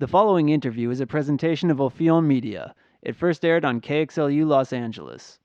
The following interview is a presentation of Ofiɔ Media. It first aired on KXLU Los Angeles.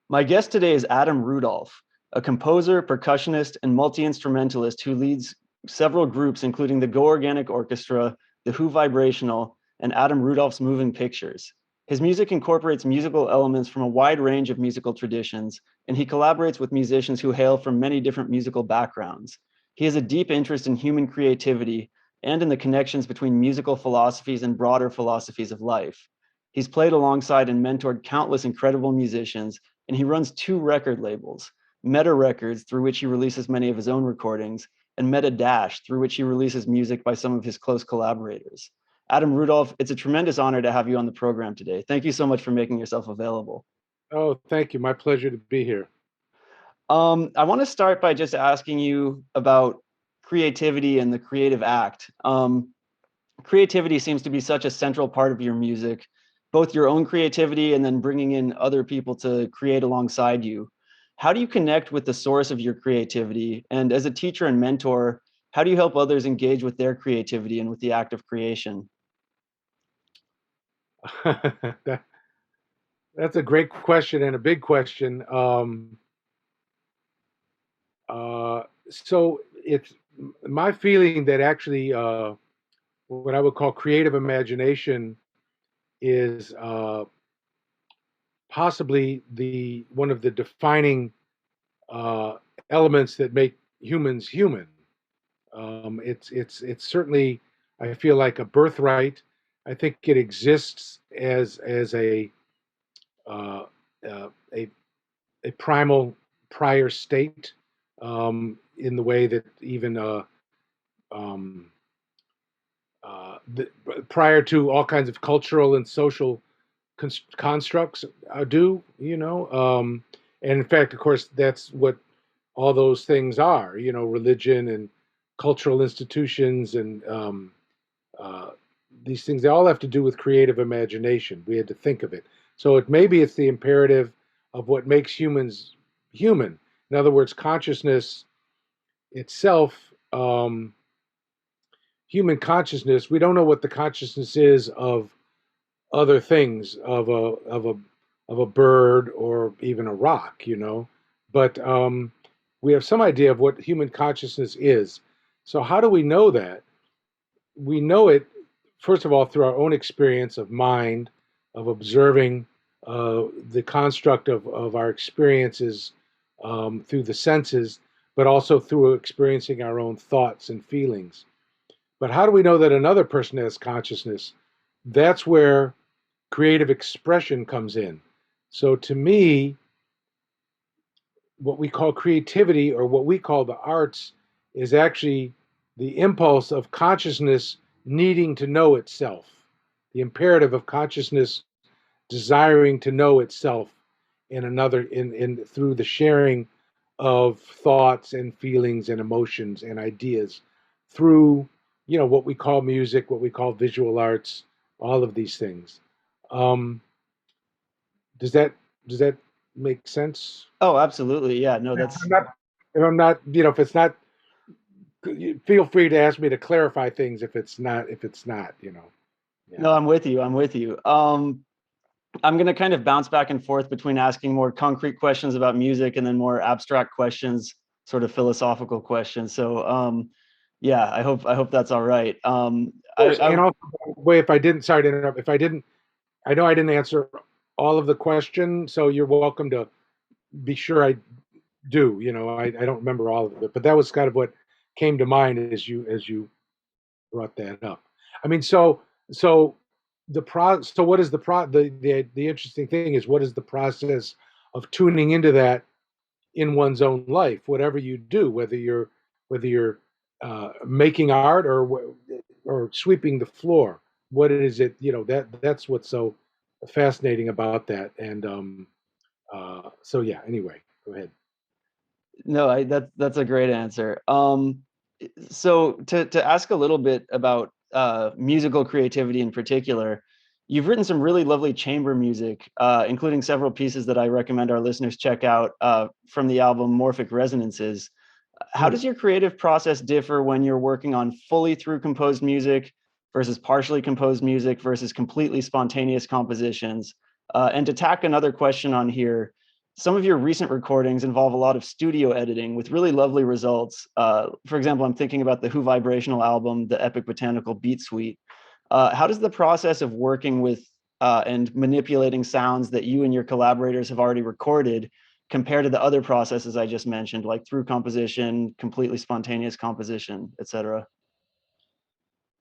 My guest today is Adam Rudolph, a composer, percussionist, and multi-instrumentalist who leads several groups, including the Go Organic Orchestra, the Hu Vibrational, and Adam Rudolph's Moving Pictures. His music incorporates musical elements from a wide range of musical traditions, and he collaborates with musicians who hail from many different musical backgrounds. He has a deep interest in human creativity and in the connections between musical philosophies and broader philosophies of life. He's played alongside and mentored countless incredible musicians, and he runs 2 record labels, Meta Records, through which he releases many of his own recordings, and Meta Dash, through which he releases music by some of his close collaborators. Adam Rudolph, it's a tremendous honor to have you on the program today. Thank you so much for making yourself available. Oh, thank you. My pleasure to be here. I want to start by just asking you about creativity and the creative act. Creativity seems to be such a central part of your music, both your own creativity and then bringing in other people to create alongside you. How do you connect with the source of your creativity? And as a teacher and mentor, how do you help others engage with their creativity and with the act of creation? That's a great question and a big question. So it's my feeling that actually what I would call creative imagination is possibly one of the defining elements that make humans human. It's certainly, I feel like, a birthright. I think it exists as uh, a primal prior state, in the way that even um, prior to all kinds of cultural and social constructs do, and in fact, of course, that's what all those things are, religion and cultural institutions and uh, these things, they all have to do with creative imagination. We had to think of it. So maybe it's the imperative of what makes humans human. In other words, consciousness itself, human consciousness. We don't know what the consciousness is of other things, of a bird or even a rock, But we have some idea of what human consciousness is. So how do we know that? We know it, first of all, through our own experience of mind, of observing the construct of our experiences through the senses, but also through experiencing our own thoughts and feelings. But how do we know that another person has consciousness? That's where creative expression comes in. So to me, what we call creativity, or what we call the arts, is actually the impulse of consciousness needing to know itself, the imperative of consciousness desiring to know itself in another, in through the sharing of thoughts and feelings and emotions and ideas through, what we call music, what we call visual arts, all of these things. Um, does that make sense? Oh, absolutely. Yeah, no, If that's I'm not, if I'm not, if it's not, feel free to ask me to clarify things if it's not, Yeah. no, I'm with you. I'm with you. I'm going to kind of bounce back and forth between asking more concrete questions about music and then more abstract questions, sort of philosophical questions. So, yeah, I hope that's all right. And also, by the way, if I didn't, sorry to interrupt, if I didn't, I know I didn't answer all of the question, so you're welcome to be sure I do. I don't remember all of it, but that was kind of what came to mind as you brought that up. I mean, so so what is the interesting thing is, what is the process of tuning into that in one's own life, whatever you do, whether you're making art or sweeping the floor. What is it? That's what's so fascinating about that. And so yeah. Anyway, go ahead. No, that's a great answer. So to ask a little bit about musical creativity in particular, you've written some really lovely chamber music, including several pieces that I recommend our listeners check out from the album Morphic Resonances. How does your creative process differ when you're working on fully through composed music versus partially composed music versus completely spontaneous compositions? And to tack another question on here, some of your recent recordings involve a lot of studio editing with really lovely results. For example, I'm thinking about the Hu Vibrational album, the Epic Botanical Beat Suite. How does the process of working with and manipulating sounds that you and your collaborators have already recorded compared to the other processes I just mentioned, like through composition, completely spontaneous composition, et cetera?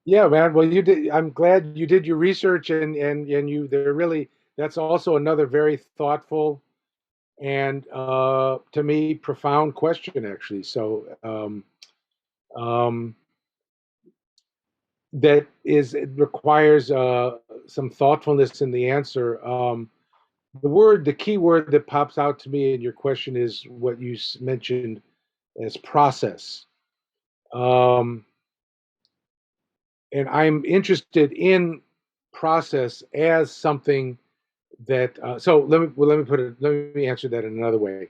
Yeah, man. Well, you did. I'm glad you did your research, and you. They're really. That's also another very thoughtful and to me profound question, actually. So um, that is it requires some thoughtfulness in the answer. The key word that pops out to me in your question is what you mentioned as process. Um, and I'm interested in process as something that. So let me answer that in another way.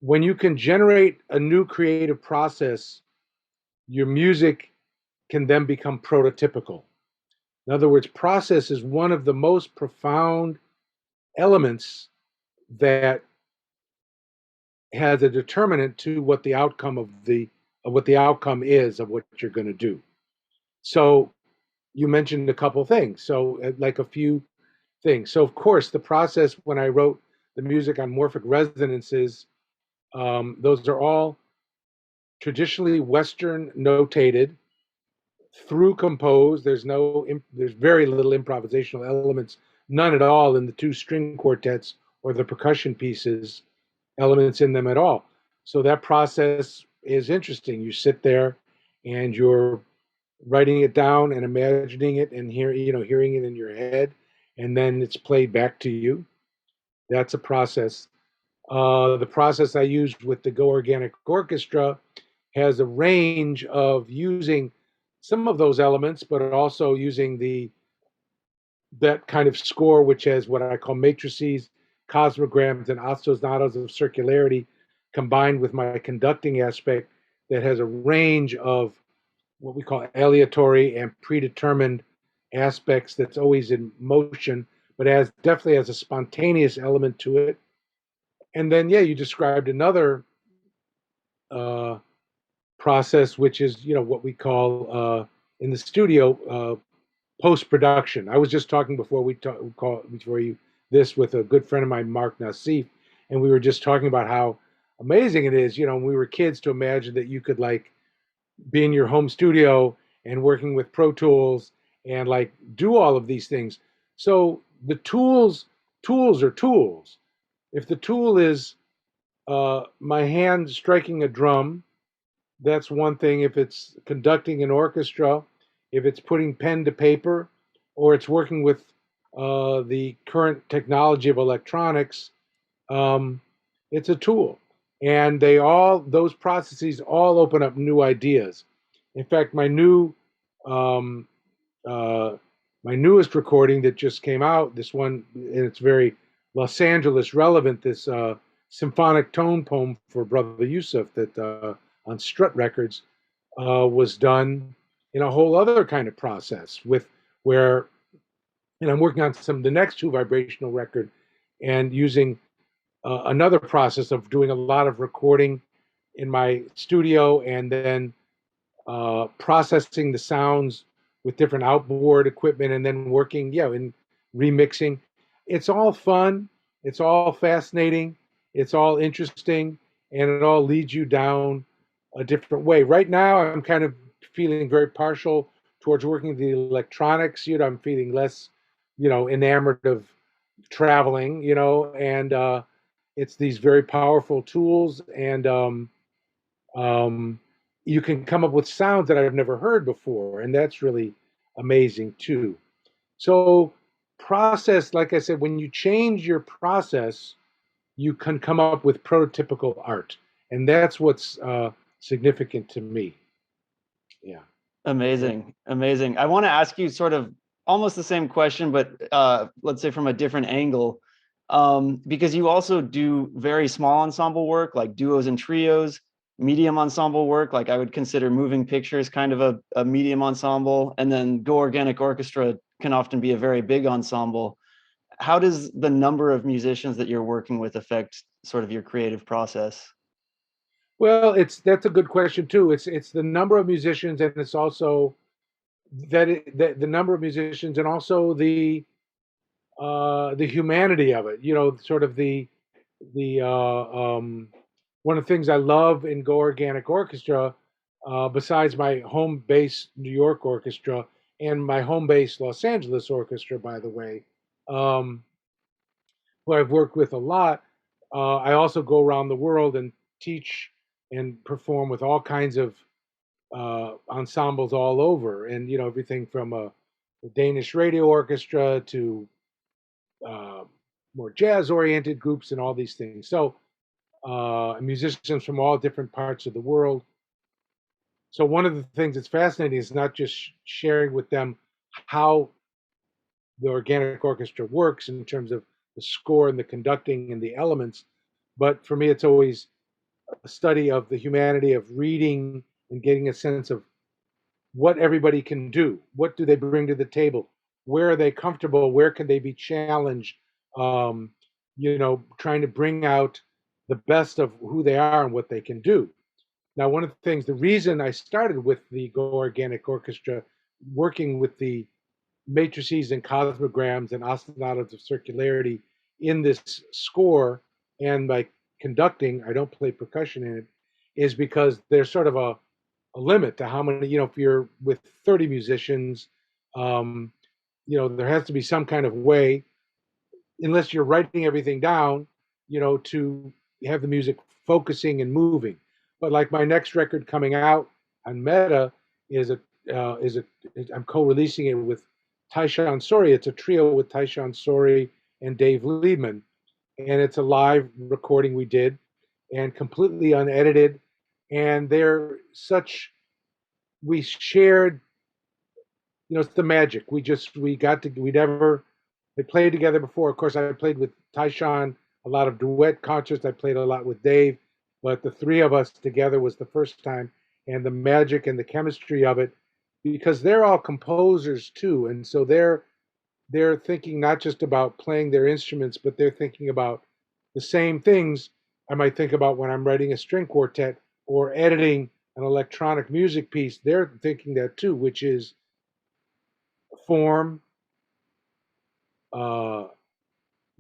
When you can generate a new creative process, your music can then become prototypical. In other words, process is one of the most profound elements that has a determinant to what the outcome of what the outcome is of what you're going to do. So you mentioned a couple things. So like a few things. So of course, the process when I wrote the music on morphic resonances, those are all traditionally Western notated, through composed. There's very little improvisational elements, none at all in the two string quartets or the percussion pieces, elements in them at all. So that process is interesting. You sit there and you're writing it down and imagining it and hearing it in your head, and then it's played back to you. That's a process. The process I used with the Go Organic Orchestra has a range of using some of those elements, but also using that kind of score, which has what I call matrices, cosmograms, and ostinatos of circularity, combined with my conducting aspect that has a range of what we call aleatory and predetermined aspects that's always in motion, but definitely has a spontaneous element to it. And then, yeah, you described another uh, process, which is what we call in the studio post production. I was just talking before you this with a good friend of mine, Mark Nassif, and we were just talking about how amazing it is, when we were kids, to imagine that you could like be in your home studio and working with Pro Tools and like do all of these things. So the tools are tools. If the tool is my hand striking a drum, that's one thing. If it's conducting an orchestra, if it's putting pen to paper, or it's working with the current technology of electronics, um, it's a tool. And those processes all open up new ideas. In fact, um, uh, my newest recording that just came out, this one, and it's very Los Angeles relevant, this symphonic tone poem for Brother Yusef that on Strut Records was done in a whole other kind of process with where, and I'm working on the next Hu Vibrational record and using another process of doing a lot of recording in my studio and then processing the sounds with different outboard equipment and then working, in remixing. It's all fun. It's all fascinating. It's all interesting, and it all leads you down a different way. Right now, I'm kind of feeling very partial towards working with the electronics. I'm feeling less, enamored of traveling. And it's these very powerful tools, and um, you can come up with sounds that I've never heard before, and that's really amazing too. So, process, like I said, when you change your process, you can come up with prototypical art, and that's what's significant to me. Yeah. Amazing, amazing. I want to ask you sort of almost the same question, but let's say from a different angle, because you also do very small ensemble work like duos and trios. medium ensemble work. Like I would consider moving pictures kind of a medium ensemble, and then Go Organic Orchestra can often be a very big ensemble. How does the number of musicians that you're working with affect sort of your creative process? Well, that's a good question too. It's the number of musicians, and it's also that the number of musicians, and also the humanity of it. You know, sort of the one of the things I love in Go Organic Orchestra, besides my home base New York Orchestra and my home base Los Angeles Orchestra, by the way, um, who I've worked with a lot. I also go around the world and teach and perform with all kinds of ensembles all over, and you know everything from a Danish radio orchestra to uh, more jazz-oriented groups and all these things. So musicians from all different parts of the world. So one of the things that's fascinating is not just sharing with them how the organic orchestra works in terms of the score and the conducting and the elements, but for me, it's always a study of the humanity of reading and getting a sense of what everybody can do. What do they bring to the table? Where are they comfortable? Where can they be challenged? Um, you know, trying to bring out the best of who they are and what they can do. Now, one of the things, the reason I started with the Go Organic Orchestra, working with the matrices and cosmograms and ostinatos of circularity in this score, and by conducting, I don't play percussion in it, is because there's sort of a limit to how many, you know, if you're with 30 musicians, um, you know, there has to be some kind of way, unless you're writing everything down, you know, to have the music focusing and moving. But like my next record coming out on Meta is a is a I'm co-releasing it with Tyshawn Sorey. It's a trio with Tyshawn Sorey and Dave Liebman, and it's a live recording we did, and completely unedited. And they're such we shared, you know, it's the magic. We got to we never they played together before. Of course, I played with Tyshawn a lot of duet concerts. I played a lot with Dave, but the three of us together was the first time, and the magic and the chemistry of it, because they're all composers too, and so they're thinking not just about playing their instruments, but they're thinking about the same things I might think about when I'm writing a string quartet or editing an electronic music piece. They're thinking that too, which is form, uh,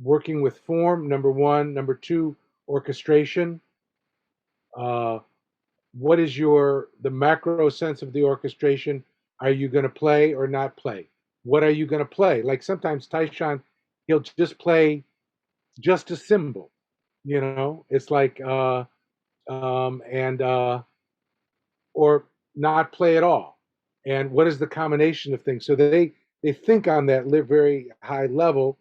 working with form, number one. Number two, orchestration. Uh, what is the macro sense of the orchestration? Are you going to play or not play? What are you going to play? Like sometimes Tyshawn, he'll just play just a cymbal, you know? It's like, and, or not play at all. And what is the combination of things? So they think on that very high level,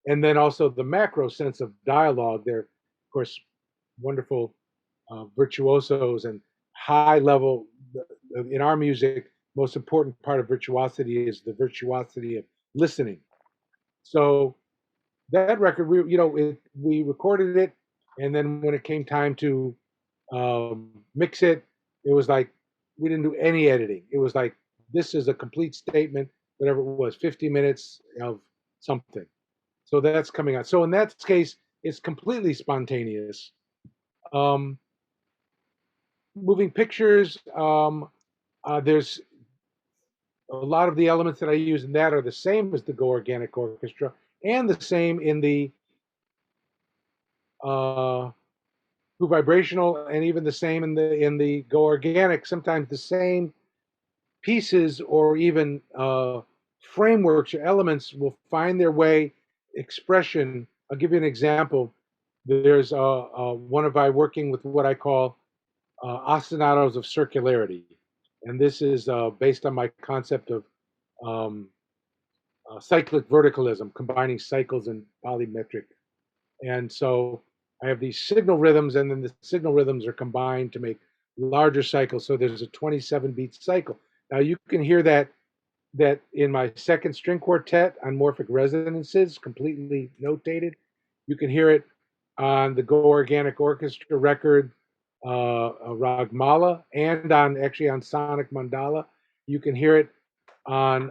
and then also the macro sense of dialogue. They're, of course, wonderful virtuosos and high level. In our music, most important part of virtuosity is the virtuosity of listening. So that record, we recorded it, and then when it came time to mix it, it was like we didn't do any editing. It was like this is a complete statement, whatever it was, 50 minutes of something. So that's coming out. So in that case, it's completely spontaneous. Um, moving pictures, there's a lot of the elements that I use in that are the same as the Go Organic Orchestra, and the same in the uh, Hu Vibrational, and even the same in the Go Organic. Sometimes the same pieces or even frameworks or elements will find their way expression. I'll give you an example. There's one of I working with what I call ostinatos of circularity, and this is based on my concept of um, cyclic verticalism, combining cycles and polymetric. And so I have these signal rhythms, and then the signal rhythms are combined to make larger cycles. So there's a 27 beat cycle. Now you can hear that in my second string quartet on morphic resonances, completely notated. You can hear it on the Go Organic Orchestra record Ragmala, and on Sonic Mandala. You can hear it on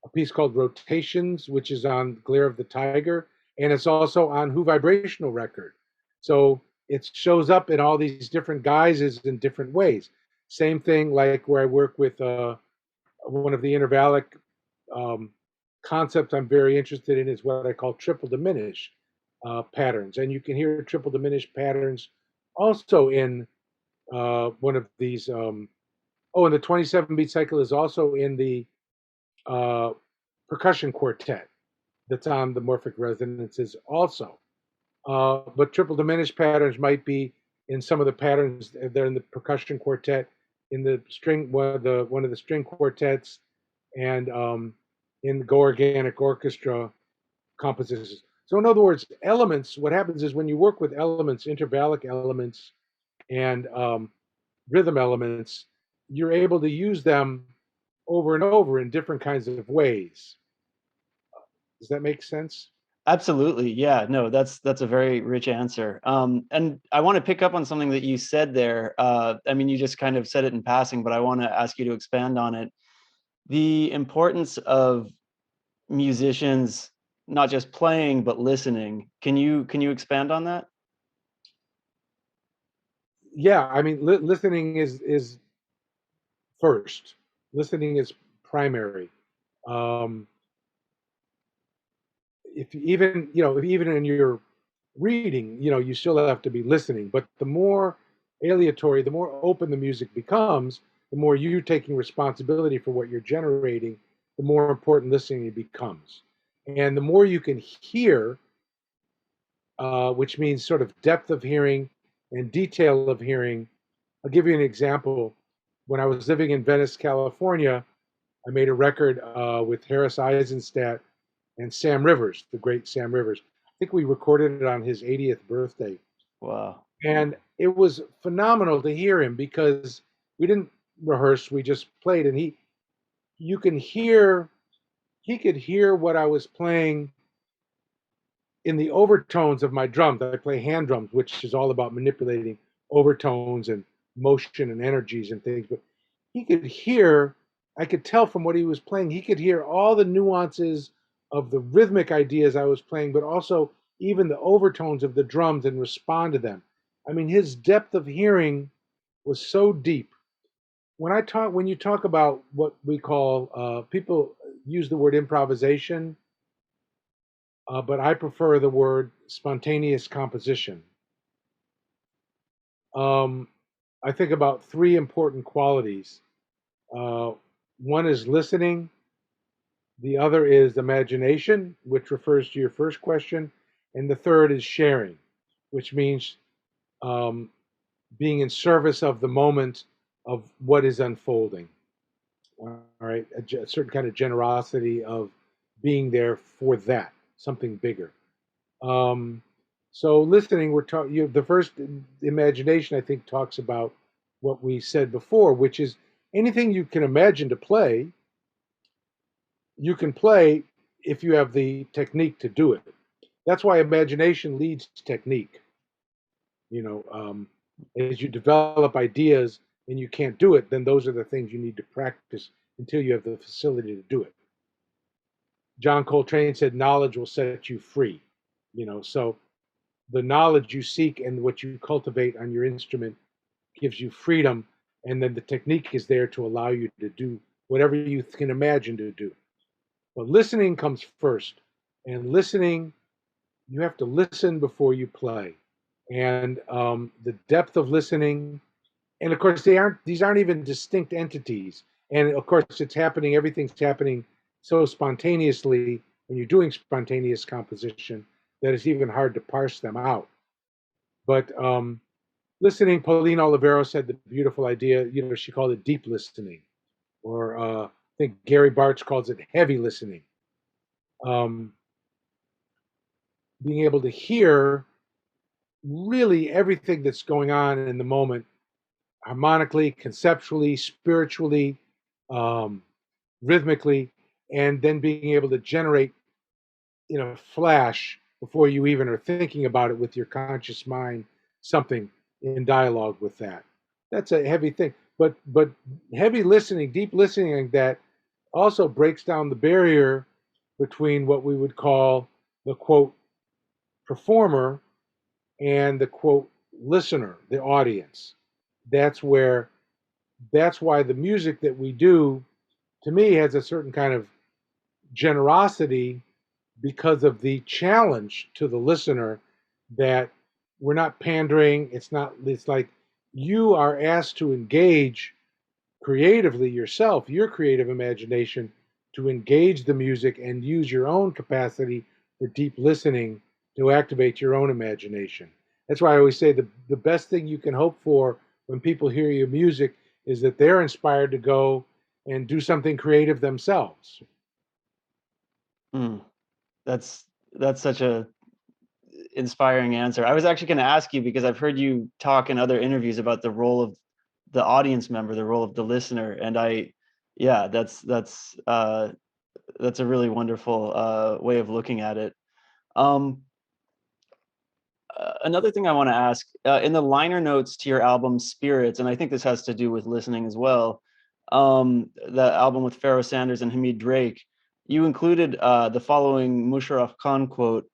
a piece called Rotations, which is on Glare of the Tiger, and it's also on Hu Vibrational record. So it shows up in all these different guises in different ways. Same thing like where I work with one of the intervallic um, concepts I'm very interested in is what I call triple diminish patterns. And you can hear triple diminished patterns also in one of these. And the 27 beat cycle is also in the uh, percussion quartet that's on the morphic resonances also. But triple diminished patterns might be in some of the patterns that are in the percussion quartet, in the string one of the string quartets, and in the Go Organic Orchestra compositions. So in other words, elements. What happens is when you work with elements, intervallic elements, and rhythm elements, you're able to use them over and over in different kinds of ways. Does that make sense? Absolutely. Yeah, no, that's a very rich answer. And I want to pick up on something that you said there. I mean, you just kind of said it in passing, but I want to ask you to expand on it. The importance of musicians not just playing but listening. Can you expand on that? Yeah, I mean, listening is first. Listening is primary. Um, if even if even in your reading, you still have to be listening. But the more aleatory, the more open the music becomes, the more you taking responsibility for what you're generating, the more important listening becomes. And the more you can hear, which means sort of depth of hearing and detail of hearing. I'll give you an example. When I was living in Venice, California, I made a record with Harris Eisenstadt and Sam Rivers, the great Sam Rivers. I think we recorded it on his 80th birthday. Wow. And it was phenomenal to hear him because we didn't rehearse, we just played. And you can hear, he could hear what I was playing in the overtones of my drums. I play hand drums, which is all about manipulating overtones and motion and energies and things. But he could hear, I could tell from what he was playing, he could hear all the nuances of the rhythmic ideas I was playing, but also even the overtones of the drums and respond to them. I mean, his depth of hearing was so deep. When you talk about what we call, people use the word improvisation, but I prefer the word spontaneous composition. Um, I think about three important qualities. Uh, One is listening, the other is imagination, which refers to your first question, and the third is sharing, which means um, being in service of the moment of what is unfolding. All right, a certain kind of generosity of being there for that, something bigger. Um, so listening, we're talking. The first imagination, I think, talks about what we said before, which is anything you can imagine to play, you can play if you have the technique to do it. That's why imagination leads to technique. You know, as you develop ideas and you can't do it, then those are the things you need to practice until you have the facility to do it. John Coltrane said, "Knowledge will set you free." So the knowledge you seek and what you cultivate on your instrument gives you freedom, and then the technique is there to allow you to do whatever you can imagine to do. But listening comes first, and listening, you have to listen before you play, and the depth of listening, and of course these aren't even distinct entities, and of course everything's happening so spontaneously when you're doing spontaneous composition that it's even hard to parse them out. But listening, Pauline Oliveros had the beautiful idea. She called it deep listening, or I think Gary Bartz calls it heavy listening. Um, Being able to hear really everything that's going on in the moment, harmonically, conceptually, spiritually, um, rhythmically, and then being able to generate in a flash before you even are thinking about it with your conscious mind something in dialogue with that. That's a heavy thing. But heavy listening, deep listening like that also breaks down the barrier between what we would call the quote performer and the quote listener, the audience. That's where that's why the music that we do to me has a certain kind of generosity because of the challenge to the listener that we're not pandering. It's like you are asked to engage creatively yourself, your creative imagination, to engage the music and use your own capacity for deep listening to activate your own imagination. That's why I always say the best thing you can hope for when people hear your music is that they're inspired to go and do something creative themselves. Mm, that's such a inspiring answer. I was actually going to ask you because I've heard you talk in other interviews about the role of the audience member, the role of the listener, and yeah, that's a really wonderful way of looking at it. Um, Another thing I want to ask in the liner notes to your album Spirits, and I think this has to do with listening as well. The album with Pharoah Sanders and Hamid Drake, you included the following Musharraf Khan quote,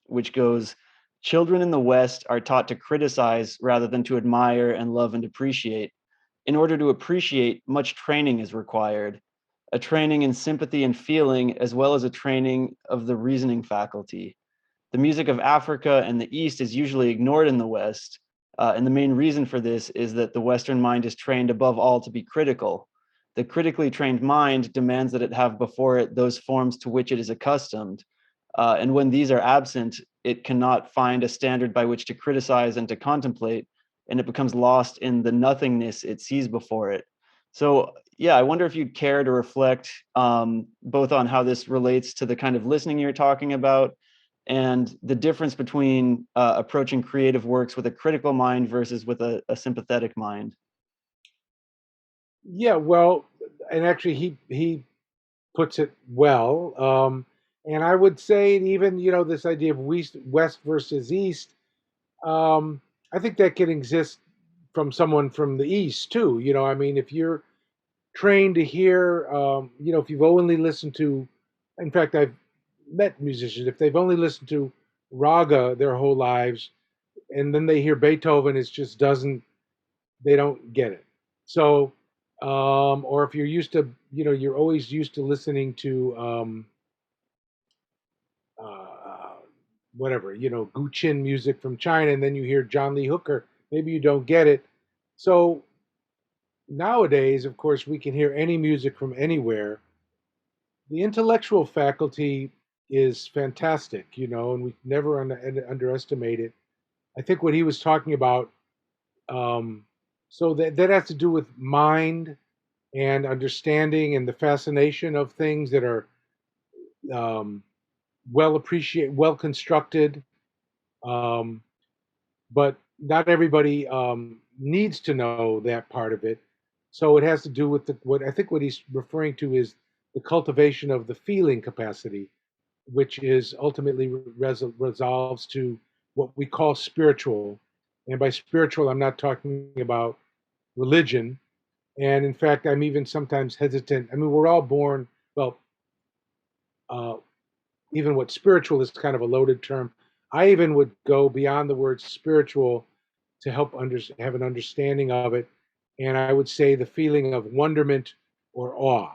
which goes, "Children in the West are taught to criticize rather than to admire and love and appreciate. In order to appreciate, much training is required, a training in sympathy and feeling, as well as a training of the reasoning faculty. The music of Africa and the East is usually ignored in the West. And the main reason for this is that the Western mind is trained above all to be critical. The critically trained mind demands that it have before it those forms to which it is accustomed. And when these are absent, it cannot find a standard by which to criticize and to contemplate, and it becomes lost in the nothingness it sees before it." So, yeah, I wonder if you'd care to reflect both on how this relates to the kind of listening you're talking about and the difference between approaching creative works with a critical mind versus with a sympathetic mind. Yeah, well, and actually he puts it well. And I would say even this idea of West versus East. I think that can exist from someone from the East too. I mean, if you're trained to hear, if you've only listened to, in fact, I've met musicians, if they've only listened to raga their whole lives, and then they hear Beethoven, it just doesn't, they don't get it. So, or if you're used to, you're always used to listening to, uh, whatever, Guqin music from China, and then you hear John Lee Hooker, maybe you don't get it. So nowadays, of course, we can hear any music from anywhere. The intellectual faculty is fantastic, and we never underestimate it. I think what he was talking about, um, so that has to do with mind and understanding and the fascination of things that are um, well constructed. Um, but not everybody needs to know that part of it. So it has to do with what I think what he's referring to is the cultivation of the feeling capacity, which is ultimately resolves to what we call spiritual. And by spiritual, I'm not talking about religion. And in fact, I'm even sometimes hesitant. I mean, we're all born, well, uh, even what spiritual is kind of a loaded term. I even would go beyond the word spiritual to help have an understanding of it. And I would say the feeling of wonderment or awe,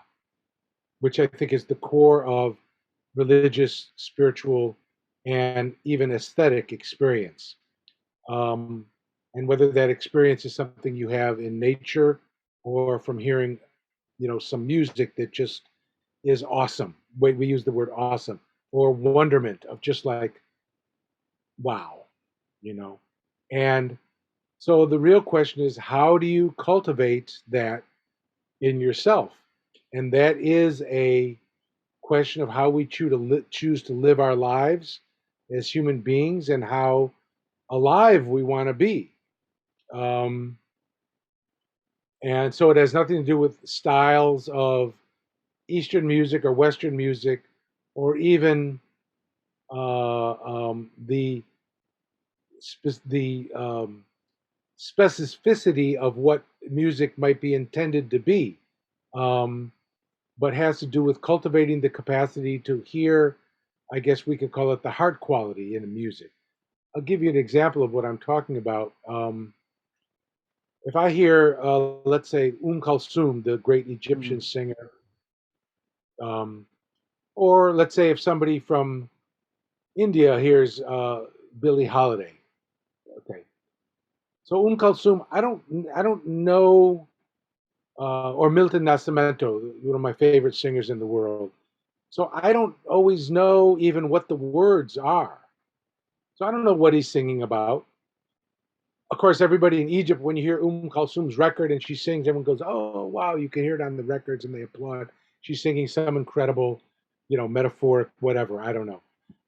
which I think is the core of religious, spiritual, and even aesthetic experience. Um, and whether that experience is something you have in nature or from hearing, some music that just is awesome. We use the word awesome or wonderment of just like, wow, you know. And so the real question is, how do you cultivate that in yourself? And that is a question of how we choose to live our lives as human beings and how alive we want to be. Um, and so it has nothing to do with styles of Eastern music or Western music, or even the specificity of what music might be intended to be, but has to do with cultivating the capacity to hear. I guess we could call it the heart quality in music. I'll give you an example of what I'm talking about. If I hear, let's say, Kulthum, the great Egyptian Mm. singer, um, or let's say if somebody from India hears Billie Holiday. Okay, so Kulthum, I don't know, or Milton Nascimento, one of my favorite singers in the world. So I don't always know even what the words are. So I don't know what he's singing about. Of course, everybody in Egypt, when you hear Kulthum's record and she sings, everyone goes, "Oh, wow!" You can hear it on the records, and they applaud. She's singing some incredible, metaphoric whatever. I don't know.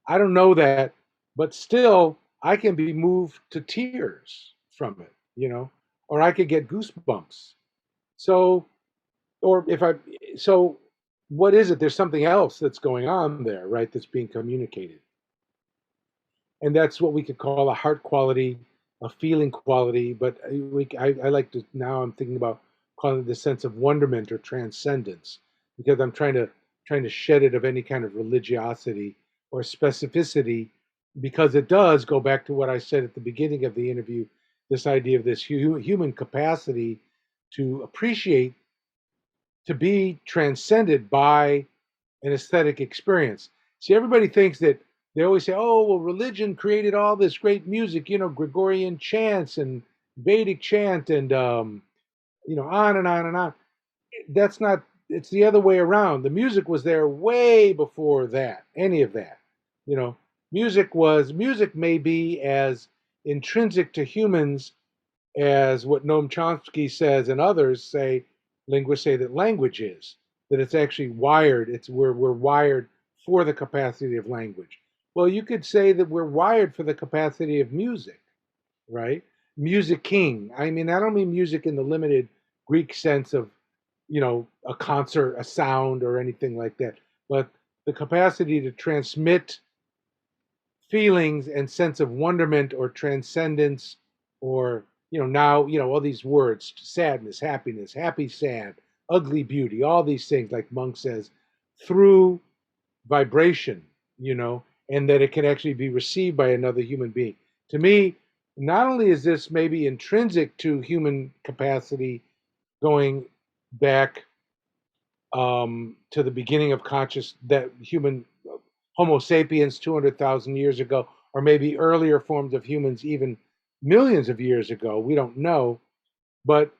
I don't know that, but still, I can be moved to tears from it, or I could get goosebumps. So, or if I, so what is it? There's something else that's going on there, right? That's being communicated. And that's what we could call a heart quality, a feeling quality. But I like to, now I'm thinking about calling it the sense of wonderment or transcendence, because I'm trying to shed it of any kind of religiosity or specificity, because it does go back to what I said at the beginning of the interview, this idea of this human capacity to appreciate, to be transcended by an aesthetic experience. See, everybody thinks that, they always say, "Oh, well, religion created all this great music, Gregorian chants and Vedic chant, and on and on and on." That's not. It's the other way around. The music was there way before that, any of that. You know, music may be as intrinsic to humans as what Noam Chomsky says and others say, linguists say that language is, that it's actually wired. We're wired for the capacity of language. Well, you could say that we're wired for the capacity of music, right? Music king. I mean, I don't mean music in the limited Greek sense of, a concert, a sound, or anything like that, but the capacity to transmit feelings and sense of wonderment or transcendence, or now all these words: sadness, happiness, happy, sad, ugly, beauty, all these things, like Monk says, through vibration, and that it can actually be received by another human being. To me, not only is this maybe intrinsic to human capacity, going back to the beginning of conscious, that human Homo sapiens 200,000 years ago, or maybe earlier forms of humans, even millions of years ago. We don't know, but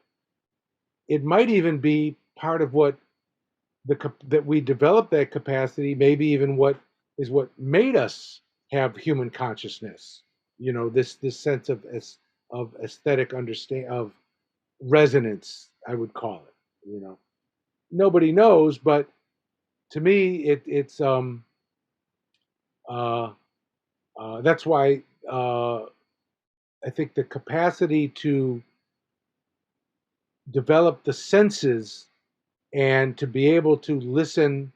it might even be part of what that we developed that capacity. Maybe even what made us have human consciousness. This sense of aesthetic understand, of resonance, I would call it. Nobody knows, but to me, it's uh, that's why I think the capacity to develop the senses and to be able to listen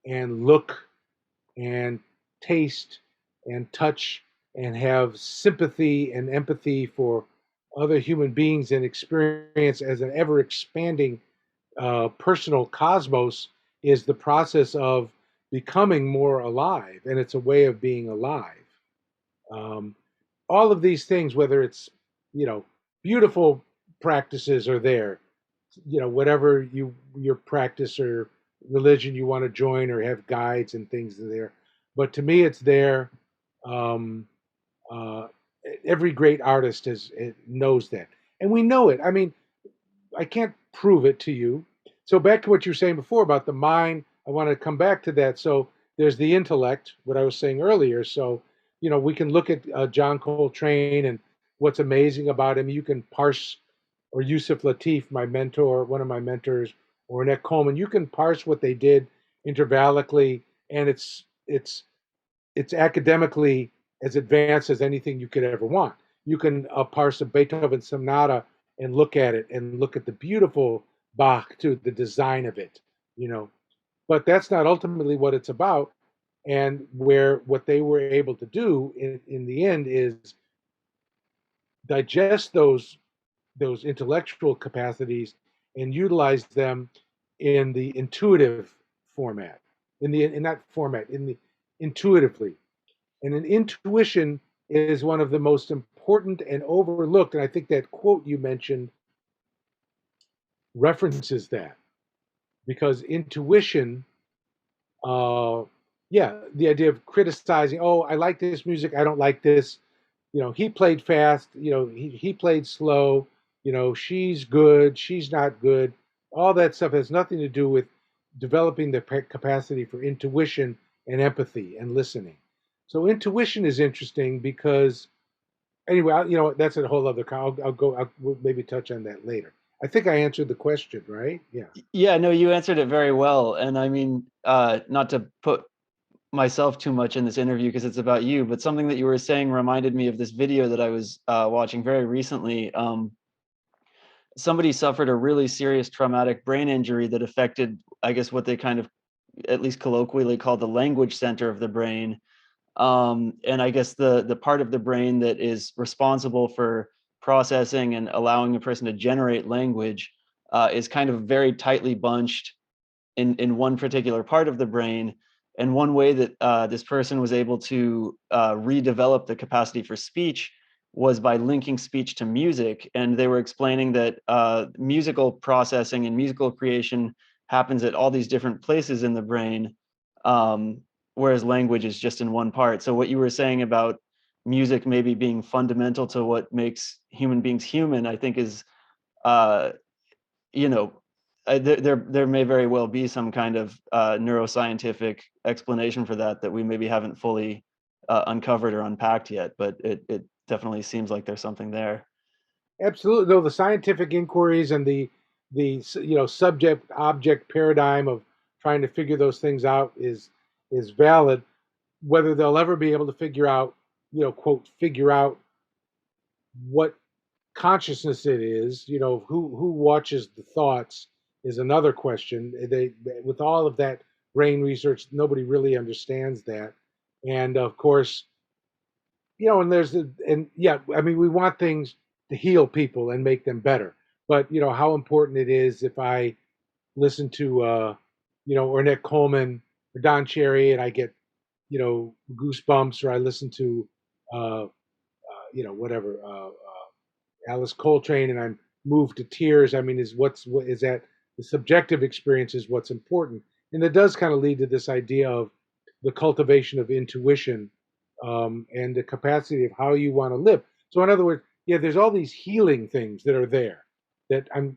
and look and taste and touch and have sympathy and empathy for other human beings and experience as an ever expanding personal cosmos is the process of becoming more alive, and it's a way of being alive. Um, all of these things, whether it's beautiful practices are there, whatever your practice or religion you want to join or have guides and things there. But to me, it's there. Um, uh, every great artist knows that, and we know it. I mean, I can't prove it to you. So back to what you were saying before about the mind, I want to come back to that. So there's the intellect, what I was saying earlier. So we can look at John Coltrane and what's amazing about him. You can parse, or Yusef Lateef, my mentor, one of my mentors, or Annette Coleman. You can parse what they did intervallically, and it's academically as advanced as anything you could ever want. You can parse a Beethoven sonata and look at it and look at the beautiful Bach to the design of it, But that's not ultimately what it's about. And what they were able to do in the end is digest those those intellectual capacities and utilize them in the intuitive format, in that format, in the intuitively. And an intuition is one of the most important and overlooked. And I think that quote you mentioned references that, because intuition, uh, yeah, the idea of criticizing, oh, I like this music, I don't like this. He played fast, he played slow, she's good, she's not good. All that stuff has nothing to do with developing the capacity for intuition and empathy and listening. So intuition is interesting because, anyway, that's a whole other. We'll maybe touch on that later. I think I answered the question, right? Yeah. Yeah, no, you answered it very well. And I mean, not to put myself too much in this interview because it's about you, but something that you were saying reminded me of this video that I was watching very recently. Somebody suffered a really serious traumatic brain injury that affected, I guess, what they kind of, at least colloquially, call the language center of the brain. And I guess the part of the brain that is responsible for processing and allowing a person to generate language is kind of very tightly bunched in one particular part of the brain. And one way that this person was able to redevelop the capacity for speech was by linking speech to music. And they were explaining that musical processing and musical creation happens at all these different places in the brain, whereas language is just in one part. So what you were saying about music maybe being fundamental to what makes human beings human, I think is uh, you know, there may very well be some kind of neuroscientific explanation for that we maybe haven't fully uncovered or unpacked yet, but it definitely seems like there's something there. Absolutely. No, the scientific inquiries and the subject object paradigm of trying to figure those things out is valid. Whether they'll ever be able to figure out, quote, figure out what consciousness it is, who watches the thoughts is another question. They with all of that brain research, nobody really understands that. And of course, and yeah, I mean, we want things to heal people and make them better. But how important it is if I listen to Ornette Coleman or Don Cherry and I get goosebumps, or I listen to whatever Alice Coltrane and I'm moved to tears. I mean, what is that? The subjective experience is what's important, and it does kind of lead to this idea of the cultivation of intuition, and the capacity of how you want to live. So, in other words, yeah, there's all these healing things that are there that I'm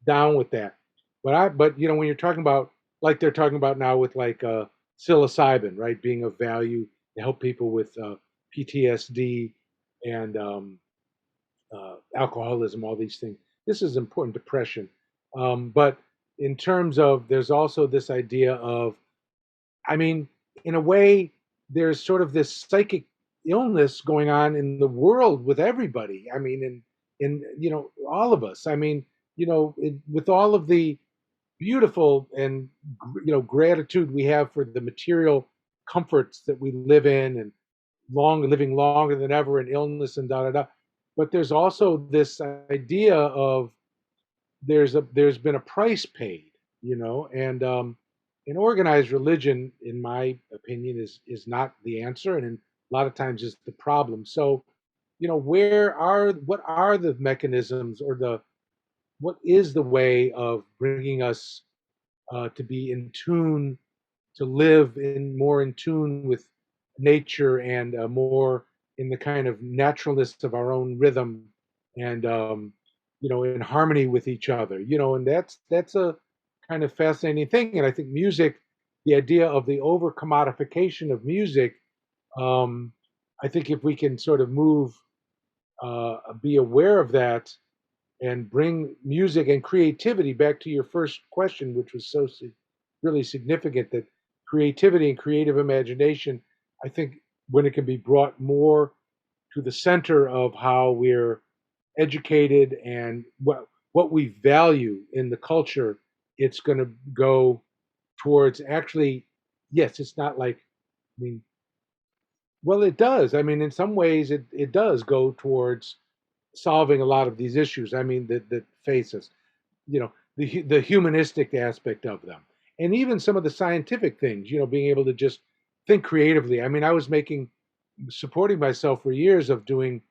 down with that. But when you're talking about, like they're talking about now with like psilocybin, right, being of value to help people with PTSD and alcoholism, all these things. This is important, depression. But in terms of, there's also this idea of, I mean, in a way, there's sort of this psychic illness going on in the world with everybody. I mean, in all of us. I mean, with all of the beautiful and gratitude we have for the material comforts that we live in, and living longer than ever, and illness and da da da. But there's also this idea of there's been a price paid, and an organized religion, in my opinion, is not the answer, and a lot of times is the problem. So, what are the mechanisms, or what is the way of bringing us to be in tune, to live more in tune with nature, and more in the kind of naturalness of our own rhythm, and in harmony with each other, and that's a kind of fascinating thing. And I think music, the idea of the over commodification of music, um, I think if we can sort of be aware of that, and bring music and creativity back to your first question, which was really significant, that creativity and creative imagination, I think when it can be brought more to the center of how we're educated and what we value in the culture, it's going to go towards, actually, yes, it's not like, I mean, well, it does. I mean, in some ways, it does go towards solving a lot of these issues. I mean, that face us. The humanistic aspect of them, and even some of the scientific things. Being able to just think creatively. I mean, I was supporting myself for years of doing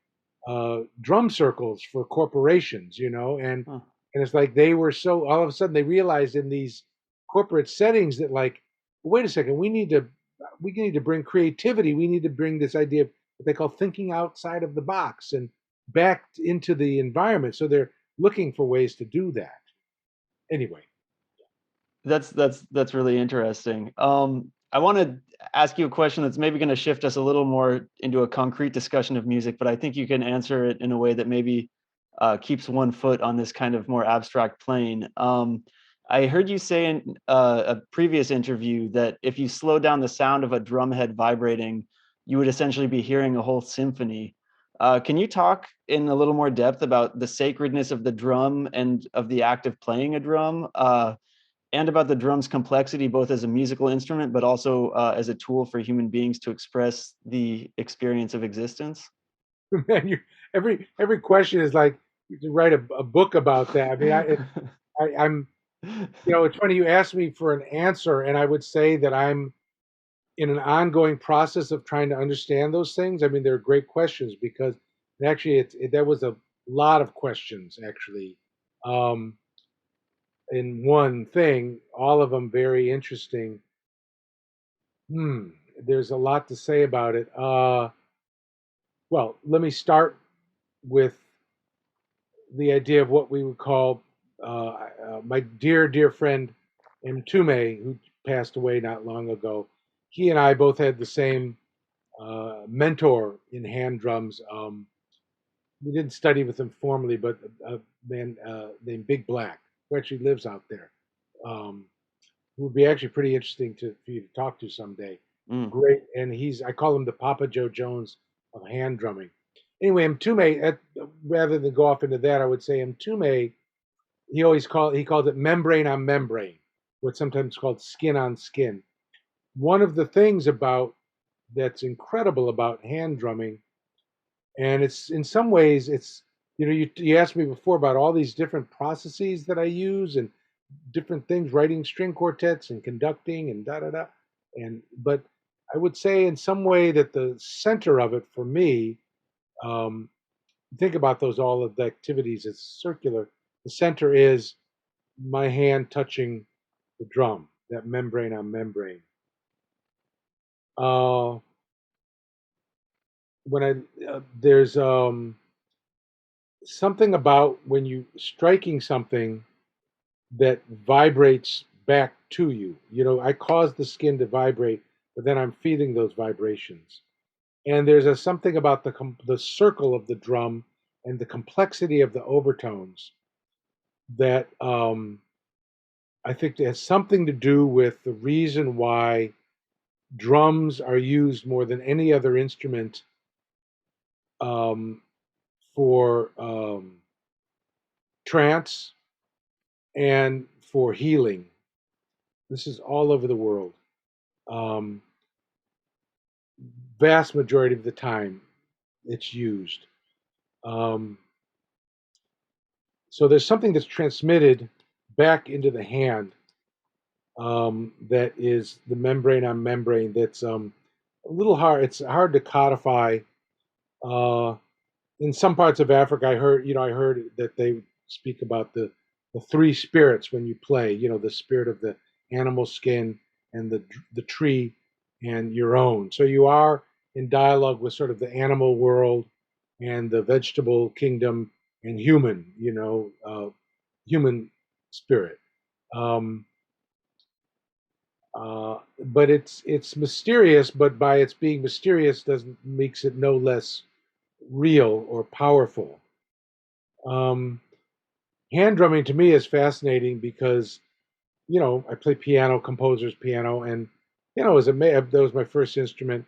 drum circles for corporations, Huh. and it's like they were so all of a sudden they realized in these corporate settings that like, wait a second, we need to bring creativity. We need to bring this idea of what they call thinking outside of the box and back into the environment. So they're looking for ways to do that. Anyway, That's really interesting. I want to ask you a question that's maybe going to shift us a little more into a concrete discussion of music, but I think you can answer it in a way that maybe keeps one foot on this kind of more abstract plane. I heard you say in a previous interview that if you slow down the sound of a drum head vibrating, you would essentially be hearing a whole symphony. Can you talk in a little more depth about the sacredness of the drum and of the act of playing a drum? And about the drum's complexity, both as a musical instrument, but also as a tool for human beings to express the experience of existence? man, every question is like you could write a book about that. I mean, I'm it's funny you asked me for an answer, and I would say that I'm in an ongoing process of trying to understand those things. I mean, they're great questions because actually, that was a lot of questions actually um, in one thing. All of them very interesting. Hmm, there's a lot to say about it. Well, let me start with the idea of what we would call my dear friend Mtume, who passed away not long ago. He and I both had the same mentor in hand drums. We didn't study with him formally, but a man named Big Black, who actually lives out there, um, who would be actually pretty interesting for you to talk to someday. Mm. Great, and I call him the Papa Joe Jones of hand drumming. Anyway, Mtume, rather than go off into that, I would say Mtume, he called it membrane on membrane, what's sometimes called skin on skin. One of the things about that's incredible about hand drumming, and it's in some ways it's you asked me before about all these different processes that I use and different things, writing string quartets and conducting and da da da, but I would say in some way that the center of it for me, um, think about those all of the activities as circular. The center is my hand touching the drum, that membrane on membrane. Uh, when there's something about when you striking something that vibrates back to you. I cause the skin to vibrate, but then I'm feeling those vibrations. And there's something about the circle of the drum and the complexity of the overtones that I think has something to do with the reason why drums are used more than any other instrument um, for trance and for healing. This is all over the world. Um, Vast majority of the time, it's used. Um, so there's something that's transmitted back into the hand that is the membrane on membrane. That's a little hard. It's hard to codify. Uh, in some parts of Africa, I heard that they speak about the three spirits when you play. The spirit of the animal skin and the tree and your own. So you are in dialogue with sort of the animal world and the vegetable kingdom and human spirit. Um, but it's mysterious, but by its being mysterious doesn't makes it no less real or powerful. Um, Hand drumming to me is fascinating because I play piano, composer's piano, and that was my first instrument.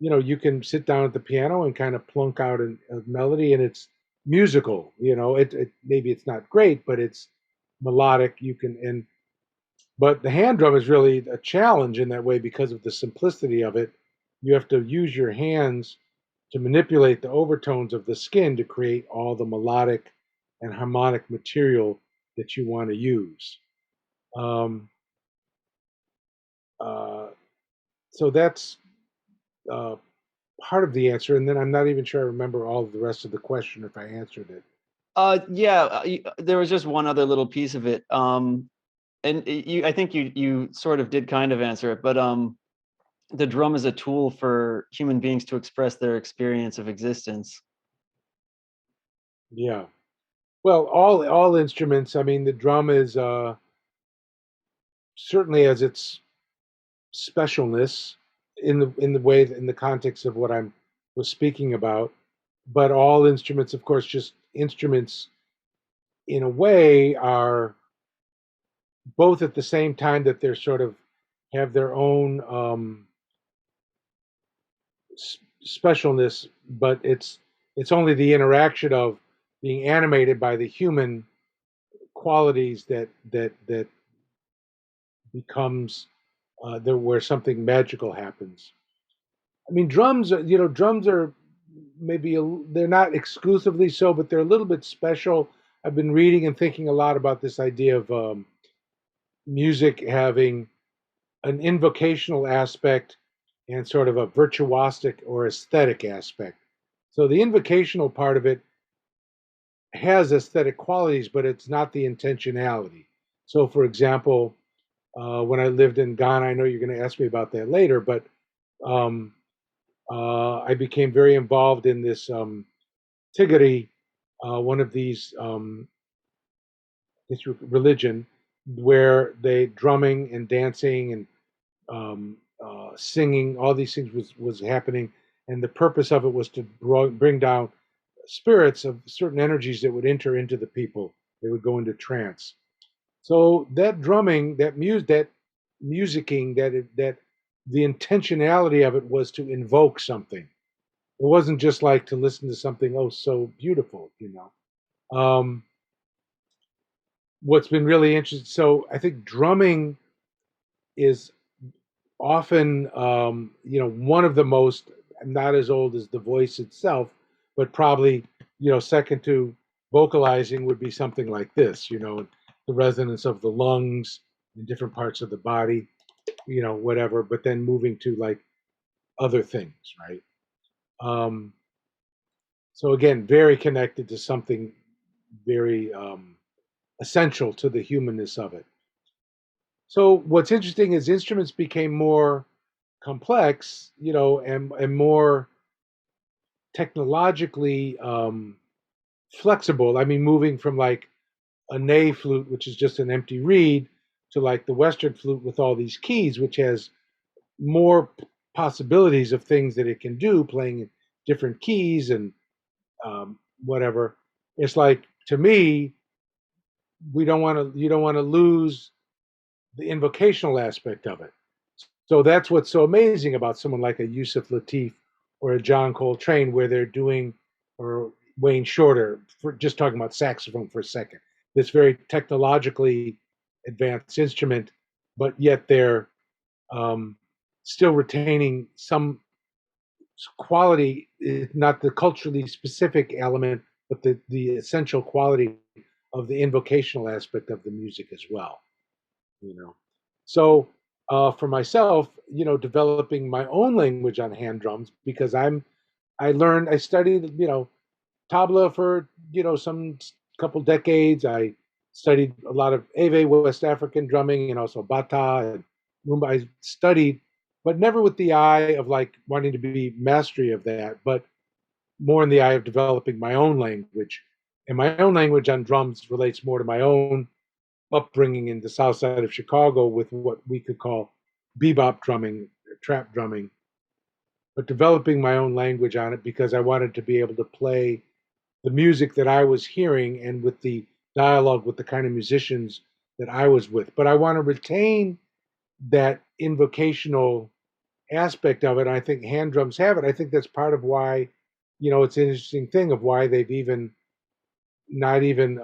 You can sit down at the piano and kind of plunk out a melody, and it's musical. Maybe it's not great, but it's melodic. But the hand drum is really a challenge in that way because of the simplicity of it. You have to use your hands to manipulate the overtones of the skin to create all the melodic and harmonic material that you want to use. Um, uh, so that's uh, part of the answer, and then I'm not even sure I remember all of the rest of the question if I answered it. Yeah, there was just one other little piece of it. And I think you sort of did kind of answer it, but the drum is a tool for human beings to express their experience of existence. Yeah. Well, all instruments. I mean, the drum is certainly has its specialness in the way in the context of what I'm was speaking about. But all instruments, of course, just instruments in a way are both at the same time that they're sort of have their own specialness, but it's only the interaction of being animated by the human qualities that becomes there where something magical happens. I mean, drums are maybe they're not exclusively so, but they're a little bit special. I've been reading and thinking a lot about this idea of music having an invocational aspect and sort of a virtuosic or aesthetic aspect. So the invocational part of it has aesthetic qualities, but it's not the intentionality. So, for example, when I lived in Ghana, I know you're going to ask me about that later, but um, I became very involved in this Tigiri, one of these this religion where they drumming and dancing and singing, all these things was happening, and the purpose of it was to bring down spirits of certain energies that would enter into the people. They would go into trance. So that drumming, that musicking, that the intentionality of it was to invoke something. It wasn't just like to listen to something oh so beautiful, you know. What's been really interesting. So I think drumming is often one of the most not as old as the voice itself, but probably second to vocalizing would be something like this. The resonance of the lungs in different parts of the body, whatever. But then moving to like other things, right? Um, so again, very connected to something very essential to the humanness of it. So what's interesting is instruments became more complex, and more technologically flexible. I mean, moving from like a ney flute, which is just an empty reed, to like the Western flute with all these keys, which has more possibilities of things that it can do, playing in different keys and whatever. It's like to me, we don't want to. You don't want to lose the invocational aspect of it. So that's what's so amazing about someone like a Yusef Lateef or a John Coltrane, where they're doing, or Wayne Shorter, for just talking about saxophone for a second, this very technologically advanced instrument, but yet they're um, still retaining some quality, not the culturally specific element, but the essential quality of the invocational aspect of the music as well. you know. So for myself, developing my own language on hand drums because I studied, tabla for, some couple decades. I studied a lot of Ewe West African drumming and also Bata and Rumba. I studied, but never with the eye of like wanting to be mastery of that, but more in the eye of developing my own language. And my own language on drums relates more to my own upbringing in the south side of Chicago with what we could call bebop drumming, trap drumming, but developing my own language on it because I wanted to be able to play the music that I was hearing and with the dialogue with the kind of musicians that I was with. But I want to retain that invocational aspect of it. And I think hand drums have it. I think that's part of why, it's an interesting thing of why they've even not even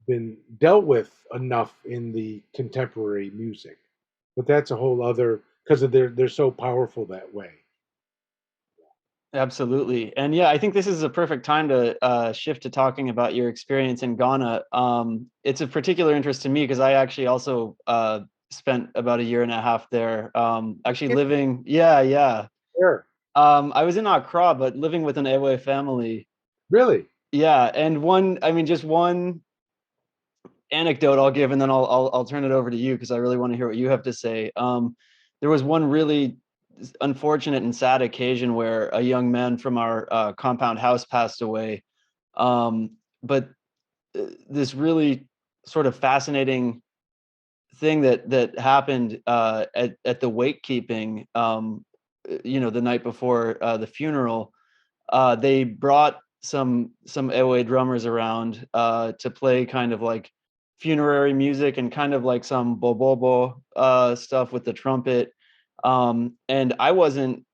been dealt with enough in the contemporary music. But that's a whole other because they're so powerful that way. Absolutely. And yeah, I think this is a perfect time to shift to talking about your experience in Ghana. It's of particular interest to me because I actually also spent about a year and a half there. Actually living, yeah, yeah. Sure. I was in Accra, but living with an Ewe family. Really? Yeah. And just one anecdote I'll give, and then I'll turn it over to you because I really want to hear what you have to say. There was one really unfortunate and sad occasion where a young man from our compound house passed away. But this really sort of fascinating thing that happened at the wake keeping, the night before the funeral. They brought some Ewe drummers around to play kind of like funerary music and kind of like some bobobo stuff with the trumpet. And I wasn't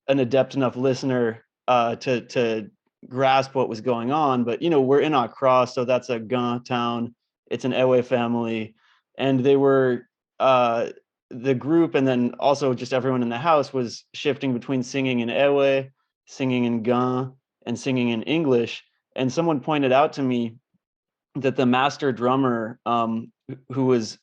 an adept enough listener to grasp what was going on, but we're in Accra, so that's a Ghana town. It's an Ewe family, and they were the group, and then also just everyone in the house was shifting between singing in Ewe, singing in Ghana, and singing in English. And someone pointed out to me that the master drummer, who was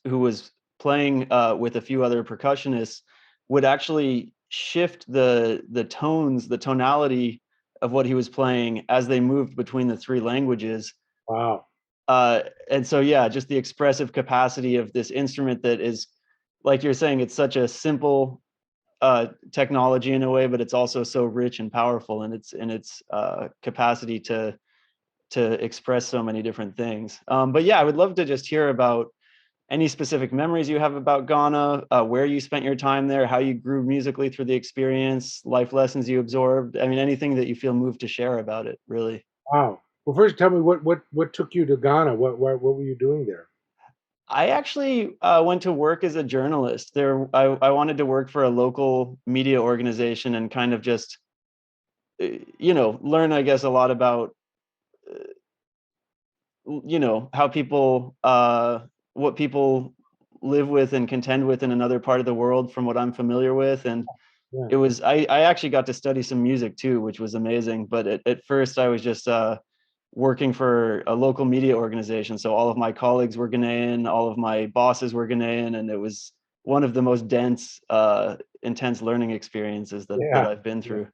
playing with a few other percussionists, would actually shift the tones, the tonality of what he was playing as they moved between the three languages. Wow. And so, yeah, just the expressive capacity of this instrument that is, like you're saying, it's such a simple technology in a way, but it's also so rich and powerful in its capacity to express so many different things. But yeah, I would love to just hear about any specific memories you have about Ghana, where you spent your time there, how you grew musically through the experience, life lessons you absorbed. I mean, anything that you feel moved to share about it, really. Wow. Well, first, tell me what took you to Ghana? What were you doing there? I actually went to work as a journalist there. I wanted to work for a local media organization and kind of just, learn, I guess, a lot about how people what people live with and contend with in another part of the world from what I'm familiar with. And Yeah. I actually got to study some music too, which was amazing. But at first I was just working for a local media organization, so all of my colleagues were Ghanaian, all of my bosses were Ghanaian, and it was one of the most dense intense learning experiences that Yeah. I've been Yeah. through.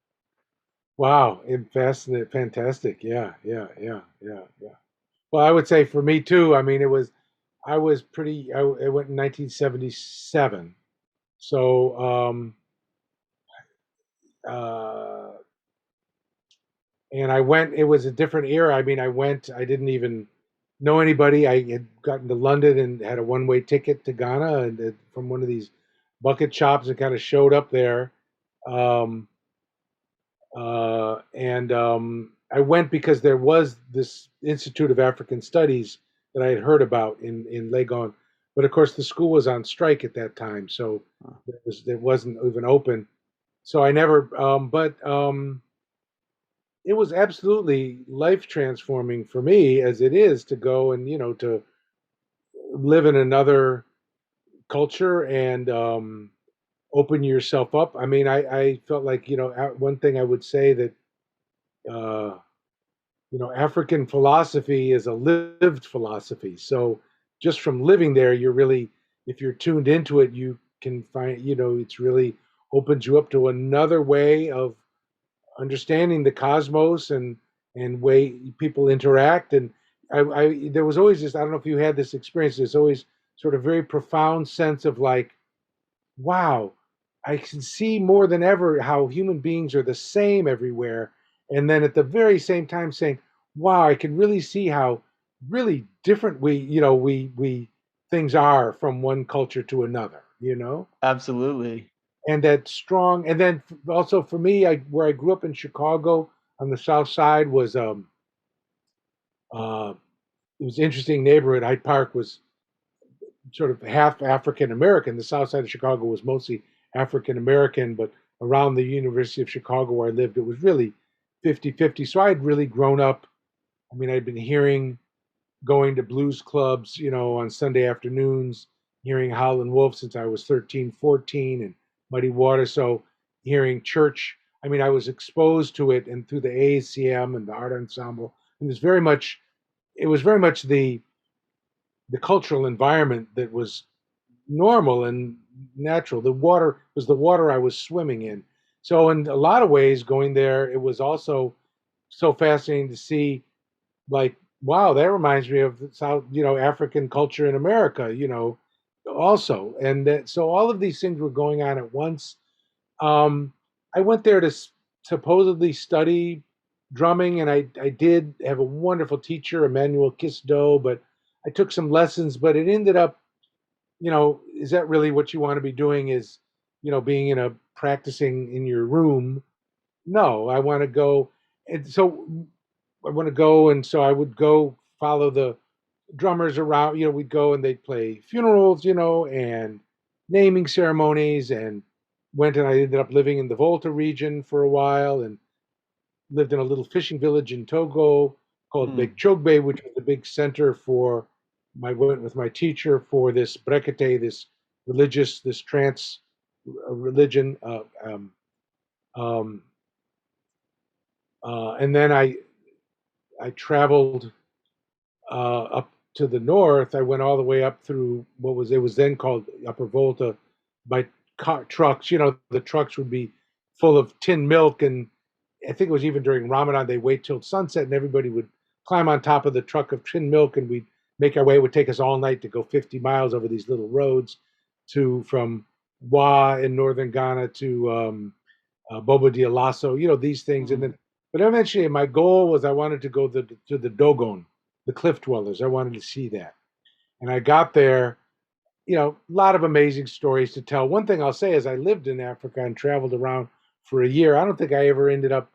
Wow. Fascinating. Fantastic. Yeah. Yeah. Yeah. Yeah. Yeah. Well, I would say for me too. I mean, I was pretty. I went in 1977. So, uh, and I went. It was a different era. I mean, I went. I didn't even know anybody. I had gotten to London and had a one-way ticket to Ghana, and from one of these bucket shops, and kind of showed up there. Um, and I went because there was this Institute of African Studies that I had heard about in Legon, but of course the school was on strike at that time, so it wasn't even open. So I never. But it was absolutely life transforming for me, as it is to go and to live in another culture and open yourself up. I mean, I felt like one thing I would say that. Uh, African philosophy is a lived philosophy. So just from living there, you're really, if you're tuned into it, you can find, it's really opens you up to another way of understanding the cosmos and way people interact. And there was always this, I don't know if you had this experience, there's always sort of very profound sense of like, wow, I can see more than ever how human beings are the same everywhere. And then at the very same time saying, wow, I can really see how really different we things are from one culture to another. Absolutely. And that strong, and then also for me, where I grew up in Chicago on the South Side was uh, it was an interesting neighborhood. Hyde Park was sort of half African American. The South Side of Chicago was mostly African American, but around the University of Chicago where I lived, it was really 50-50. So I'd really grown up. I mean, I'd been hearing, going to blues clubs, on Sunday afternoons, hearing Howlin' Wolf since I was 13, 14, and Muddy Water. So hearing church, I mean, I was exposed to it and through the ACM and the art ensemble. And it was very much the cultural environment that was normal and natural. The water was the water I was swimming in. So in a lot of ways, going there, it was also so fascinating to see, like, wow, that reminds me of the South, African culture in America, also. And so all of these things were going on at once. I went there to supposedly study drumming, and I did have a wonderful teacher, Emmanuel Kisdo, but I took some lessons, but it ended up, is that really what you want to be doing? Is, being in a practicing in your room? No, I want to go. And so I want to go. And so I would go follow the drummers around, we'd go and they'd play funerals, and naming ceremonies, and I ended up living in the Volta region for a while and lived in a little fishing village in Togo called Bekchogbe, which was the big center for went with my teacher for this brekete, this trance religion. Um, and then I traveled up to the north. I went all the way up through it was then called Upper Volta by trucks. The trucks would be full of tin milk, and I think it was even during Ramadan. They wait till sunset, and everybody would climb on top of the truck of tin milk, and we'd make our way. It would take us all night to go 50 miles over these little roads from Wa in northern Ghana to Bobo Dioulasso. These things, and then. But eventually, my goal was I wanted to go to the Dogon, the cliff dwellers. I wanted to see that. And I got there, a lot of amazing stories to tell. One thing I'll say is I lived in Africa and traveled around for a year. I don't think I ever ended up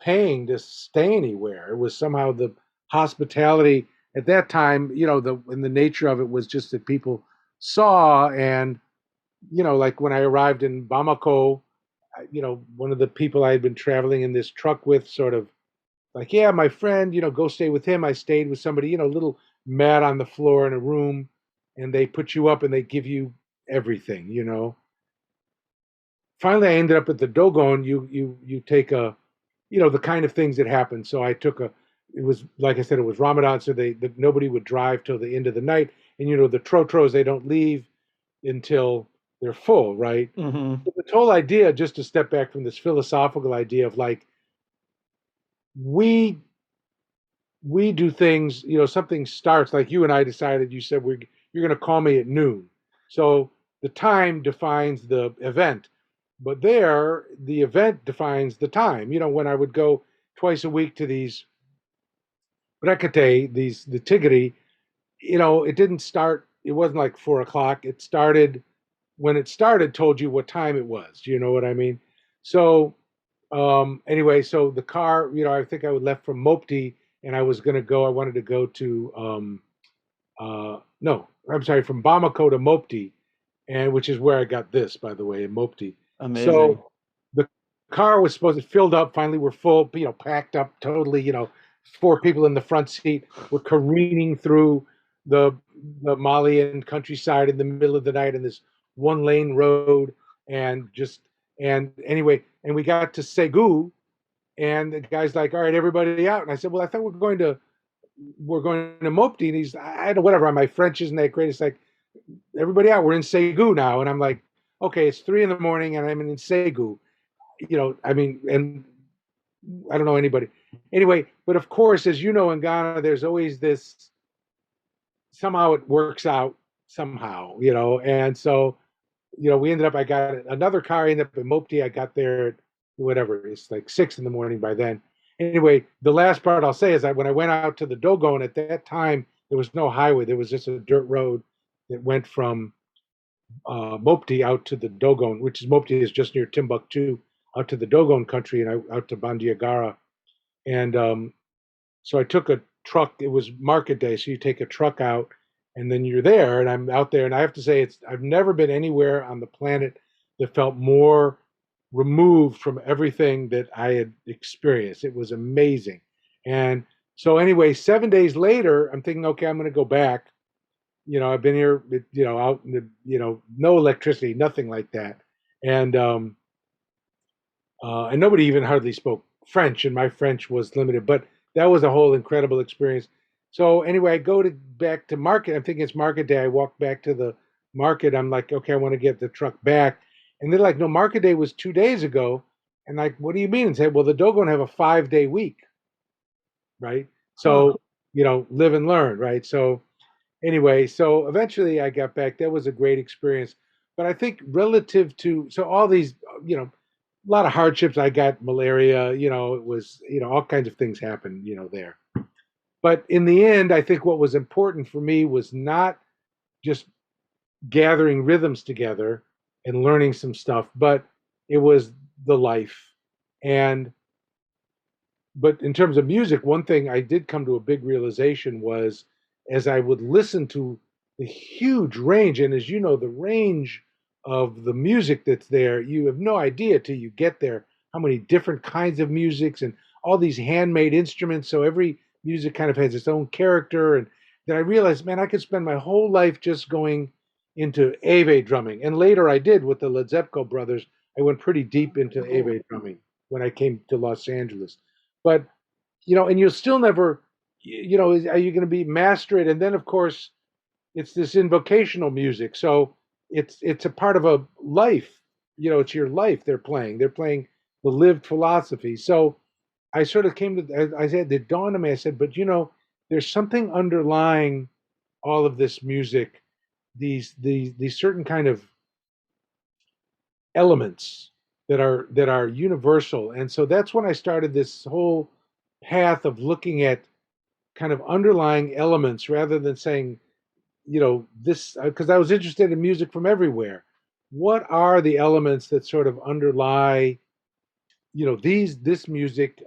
paying to stay anywhere. It was somehow the hospitality at that time, and the nature of it was just that people saw. And, like when I arrived in Bamako, one of the people I had been traveling in this truck with sort of like, yeah, my friend, go stay with him. I stayed with somebody, a little mat on the floor in a room, and they put you up and they give you everything. Finally, I ended up at the Dogon. You take the kind of things that happen. So I took it was, like I said, it was Ramadan, so nobody would drive till the end of the night. And, the trotros, they don't leave until they're full, right? But the whole idea, just to step back from this philosophical idea of like, we do things, something starts like you and I decided, you said you're going to call me at noon. So the time defines the event, but the event defines the time. When I would go twice a week to these rekete, the tigri, it didn't start, it wasn't like 4 o'clock. It started when it started, told you what time it was. Do you know what I mean? So anyway, so the car, I think I left from Mopti, and I wanted to go to, no, I'm sorry, from Bamako to Mopti, and which is where I got this, by the way, in Mopti. Amazing. So the car was supposed to filled up. Finally, we're full, packed up totally. 4 people in the front seat. We're careening through the Malian countryside in the middle of the night in this 1-lane road, and anyway, and we got to Segu, and the guy's like, "All right, everybody out." And I said, "Well, I thought we're going to Mopti." And he's, I don't know, whatever. My French isn't that great. It's like, everybody out. We're in Segu now, and I'm like, okay, it's 3 a.m. and I'm in Segu. I mean, and I don't know anybody. Anyway, but of course, as you know, in Ghana, there's always this. Somehow it works out somehow, and so we ended up. I got another car. I ended up in Mopti. I got there at whatever. It's like 6 a.m. by then. Anyway, the last part I'll say is that when I went out to the Dogon at that time, there was no highway. There was just a dirt road that went from Mopti out to the Dogon, which is Mopti is just near Timbuktu, out to the Dogon country and out to Bandiagara. And so I took a truck. It was market day, so you take a truck out, and then you're there. And I'm out there, and I have to say, I've never been anywhere on the planet that felt more removed from everything that I had experienced. It was amazing. And so anyway, 7 days later, I'm thinking, okay, I'm going to go back. I've been here, out in the, no electricity, nothing like that. And and nobody even hardly spoke French, and my French was limited. But that was a whole incredible experience. So anyway, I go to back to market. I'm thinking it's market day. I walk back to the market. I'm like, okay, I want to get the truck back, and they're like, no, market day was 2 days ago. And like, what do you mean? And say, well, the Dogon have a 5 day week, right? Huh. So live and learn, right? So anyway, so eventually I got back. That was a great experience. But I think relative to all these, a lot of hardships. I got malaria. It was all kinds of things happened. There. But in the end, I think what was important for me was not just gathering rhythms together and learning some stuff, but it was the life. And but in terms of music, one thing I did come to a big realization was as I would listen to the huge range, and as you know, the range of the music that's there, you have no idea till you get there how many different kinds of musics and all these handmade instruments. So every music kind of has its own character. And then I realized, man, I could spend my whole life just going into Ave drumming. And later I did with the Led Zeppelin brothers. I went pretty deep into Ave drumming when I came to Los Angeles. But and you'll still never, are you going to be master it? And then of course it's this invocational music, so it's a part of a life. It's your life they're playing. They're playing the lived philosophy. So I sort of came to, I said, it dawned on me. I said, but there's something underlying all of this music, these certain kind of elements that are universal. And so that's when I started this whole path of looking at kind of underlying elements rather than saying, this, because I was interested in music from everywhere. What are the elements that sort of underlie, this music,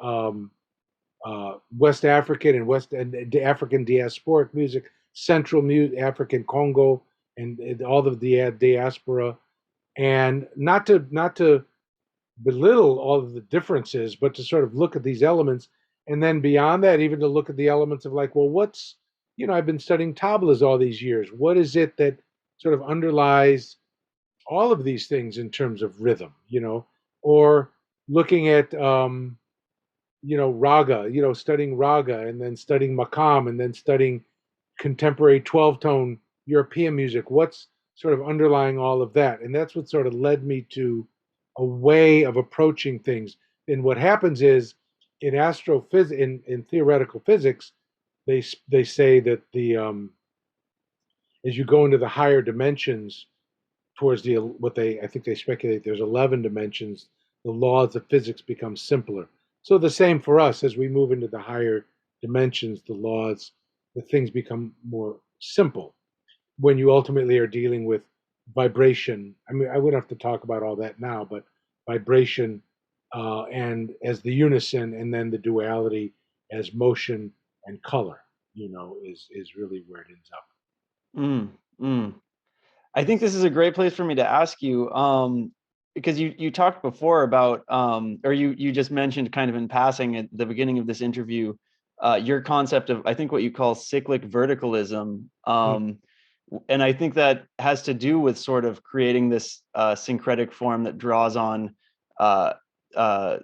West African and the African diasporic music, Central African Congo, and all of the diaspora, and not to belittle all of the differences, but to sort of look at these elements. And then beyond that, even to look at the elements of like, well, I've been studying tablas all these years. What is it that sort of underlies all of these things in terms of rhythm, or looking at, raga, studying raga and then studying makam and then studying contemporary 12 tone European music. What's sort of underlying all of that? And that's what sort of led me to a way of approaching things. And what happens is in astrophysics, in theoretical physics, they say that as you go into the higher dimensions towards I think they speculate there's 11 dimensions, the laws of physics become simpler. So the same for us as we move into the higher dimensions, the things become more simple when you ultimately are dealing with vibration. I mean, I wouldn't have to talk about all that now, but vibration and as the unison, and then the duality as motion and color, is really where it ends up. Mm, mm. I think this is a great place for me to ask you, because you talked before about, or you just mentioned kind of in passing at the beginning of this interview, your concept of, I think, what you call cyclic verticalism. And I think that has to do with sort of creating this syncretic form that draws on, uh, uh,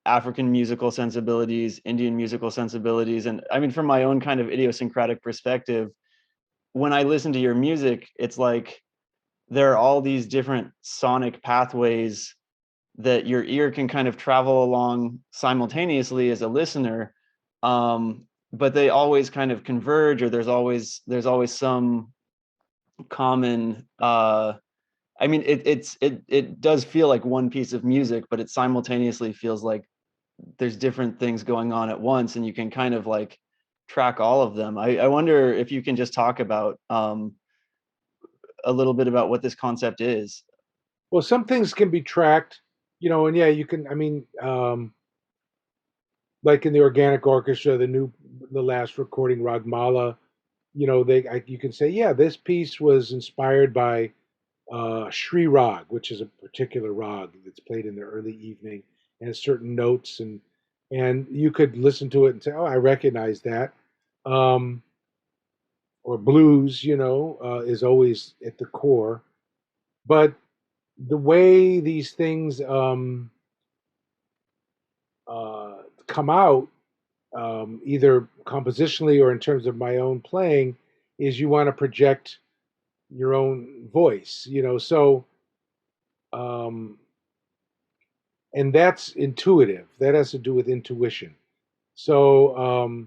African musical sensibilities, Indian musical sensibilities. And I mean, from my own kind of idiosyncratic perspective, when I listen to your music, it's like there are all these different sonic pathways that your ear can kind of travel along simultaneously as a listener, but they always kind of converge, or there's always some common. I mean, it does feel like one piece of music, but it simultaneously feels like there's different things going on at once, and you can kind of like track all of them. I wonder if you can just talk about a little bit about what this concept is. Well, some things can be tracked, and yeah, you can. I mean, like in the organic orchestra, the last recording, Ragmala, you can say, yeah, this piece was inspired by Shri Rag, which is a particular rag that's played in the early evening and has certain notes, and you could listen to it and say, oh, I recognize that. Um, or blues, is always at the core. But the way these things come out, either compositionally or in terms of my own playing, is you want to project your own voice, so um, and that's intuitive. That has to do with intuition. So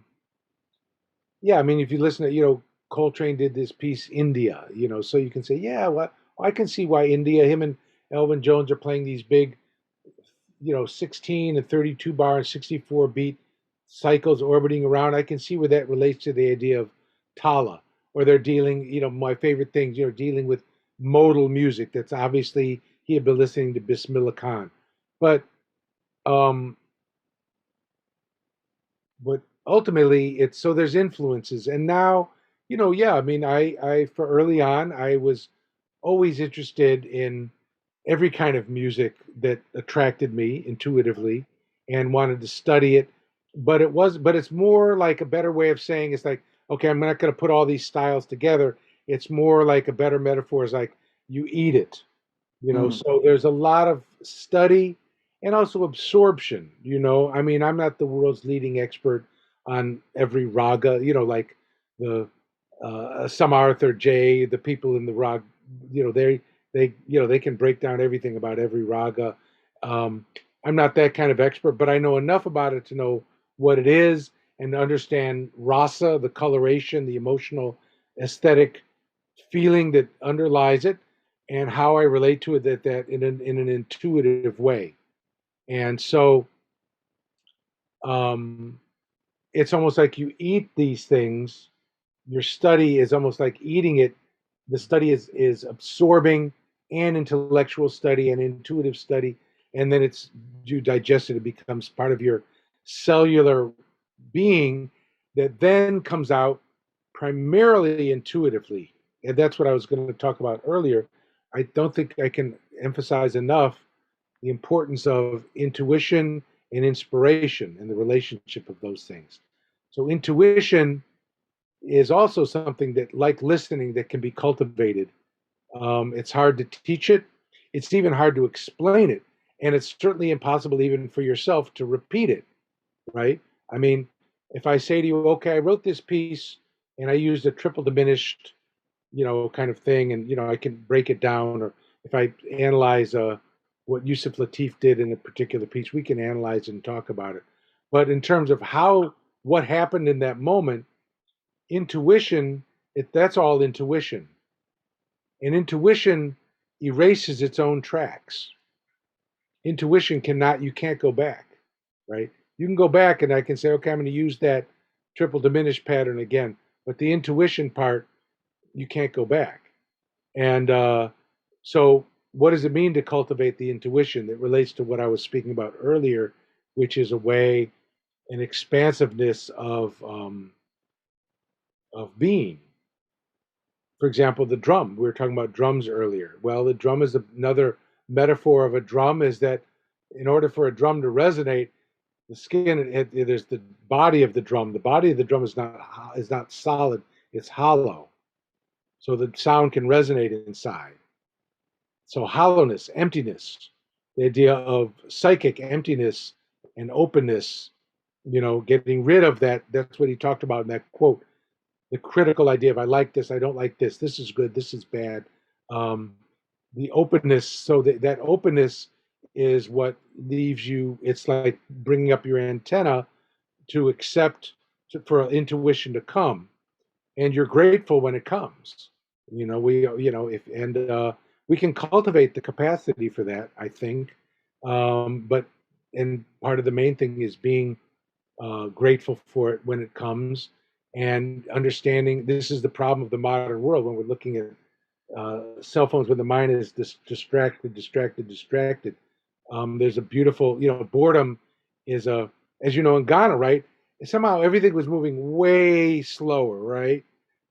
yeah, I mean, if you listen to, Coltrane did this piece, India, so you can say, yeah, well, I can see why India, him and Elvin Jones are playing these big, 16 and 32 bar and 64 beat cycles orbiting around. I can see where that relates to the idea of Tala, or they're dealing, my favorite things, dealing with modal music. That's obviously, he had been listening to Bismillah Khan. But, um, but ultimately it's, so there's influences. And now, yeah, I mean, I for early on, I was always interested in every kind of music that attracted me intuitively and wanted to study it. But it's more like a better way of saying, it's like, okay, I'm not going to put all these styles together. It's more like a better metaphor is like you eat it, Mm. so there's a lot of study and also absorption. I mean, I'm not the world's leading expert on every raga, like the some Arthur J, the people in the rag, they can break down everything about every raga. um, I'm not that kind of expert, but I know enough about it to know what it is and to understand rasa, the coloration, the emotional aesthetic feeling that underlies it, and how I relate to it, that in an intuitive way. And so um, it's almost like you eat these things. Your study is almost like eating it. The study is absorbing and intellectual study and intuitive study, and then it's, you digest it. It becomes part of your cellular being that then comes out primarily intuitively. And that's what I was going to talk about earlier. I don't think I can emphasize enough the importance of intuition and inspiration and the relationship of those things. So intuition is also something that, like listening, that can be cultivated. It's hard to teach it. It's even hard to explain it. And it's certainly impossible even for yourself to repeat it, right? I mean, if I say to you, okay, I wrote this piece and I used a triple diminished, kind of thing, and, I can break it down, or if I analyze what Yusef Lateef did in a particular piece, we can analyze and talk about it. But in terms of what happened in that moment, intuition, that's all intuition. And intuition erases its own tracks. Intuition you can't go back, right? You can go back and I can say, okay, I'm going to use that triple diminished pattern again. But the intuition part, you can't go back. And so, what does it mean to cultivate the intuition? That relates to what I was speaking about earlier, which is an expansiveness of being. For example, the drum. We were talking about drums earlier. Well, the drum is another metaphor of a drum. Is that in order for a drum to resonate, the skin, there's the body of the drum. The body of the drum is not solid. It's hollow, so the sound can resonate inside. So hollowness, emptiness, the idea of psychic emptiness and openness, getting rid of that. That's what he talked about in that quote. The critical idea of, I like this, I don't like this, this is good, this is bad. Um, the openness, so that openness is what leaves you, it's like bringing up your antenna to accept, for intuition to come, and you're grateful when it comes. If and we can cultivate the capacity for that, I think. But and part of the main thing is being grateful for it when it comes, and understanding this is the problem of the modern world when we're looking at cell phones, when the mind is distracted. There's a beautiful, boredom is as you know, in Ghana, right? Somehow everything was moving way slower, right?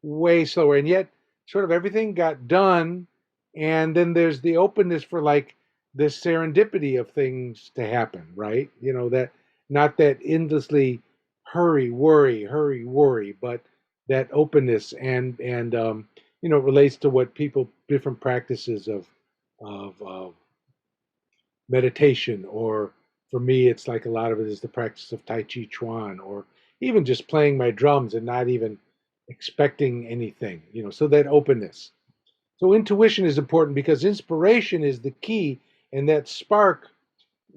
Way slower. And yet, sort of everything got done. And then there's the openness for like this serendipity of things to happen, right? That not that endlessly hurry, worry, but that openness and relates to what different practices of meditation or for me, it's like a lot of it is the practice of Tai Chi Chuan, or even just playing my drums and not even expecting anything, so that openness. So intuition is important because inspiration is the key, and that spark,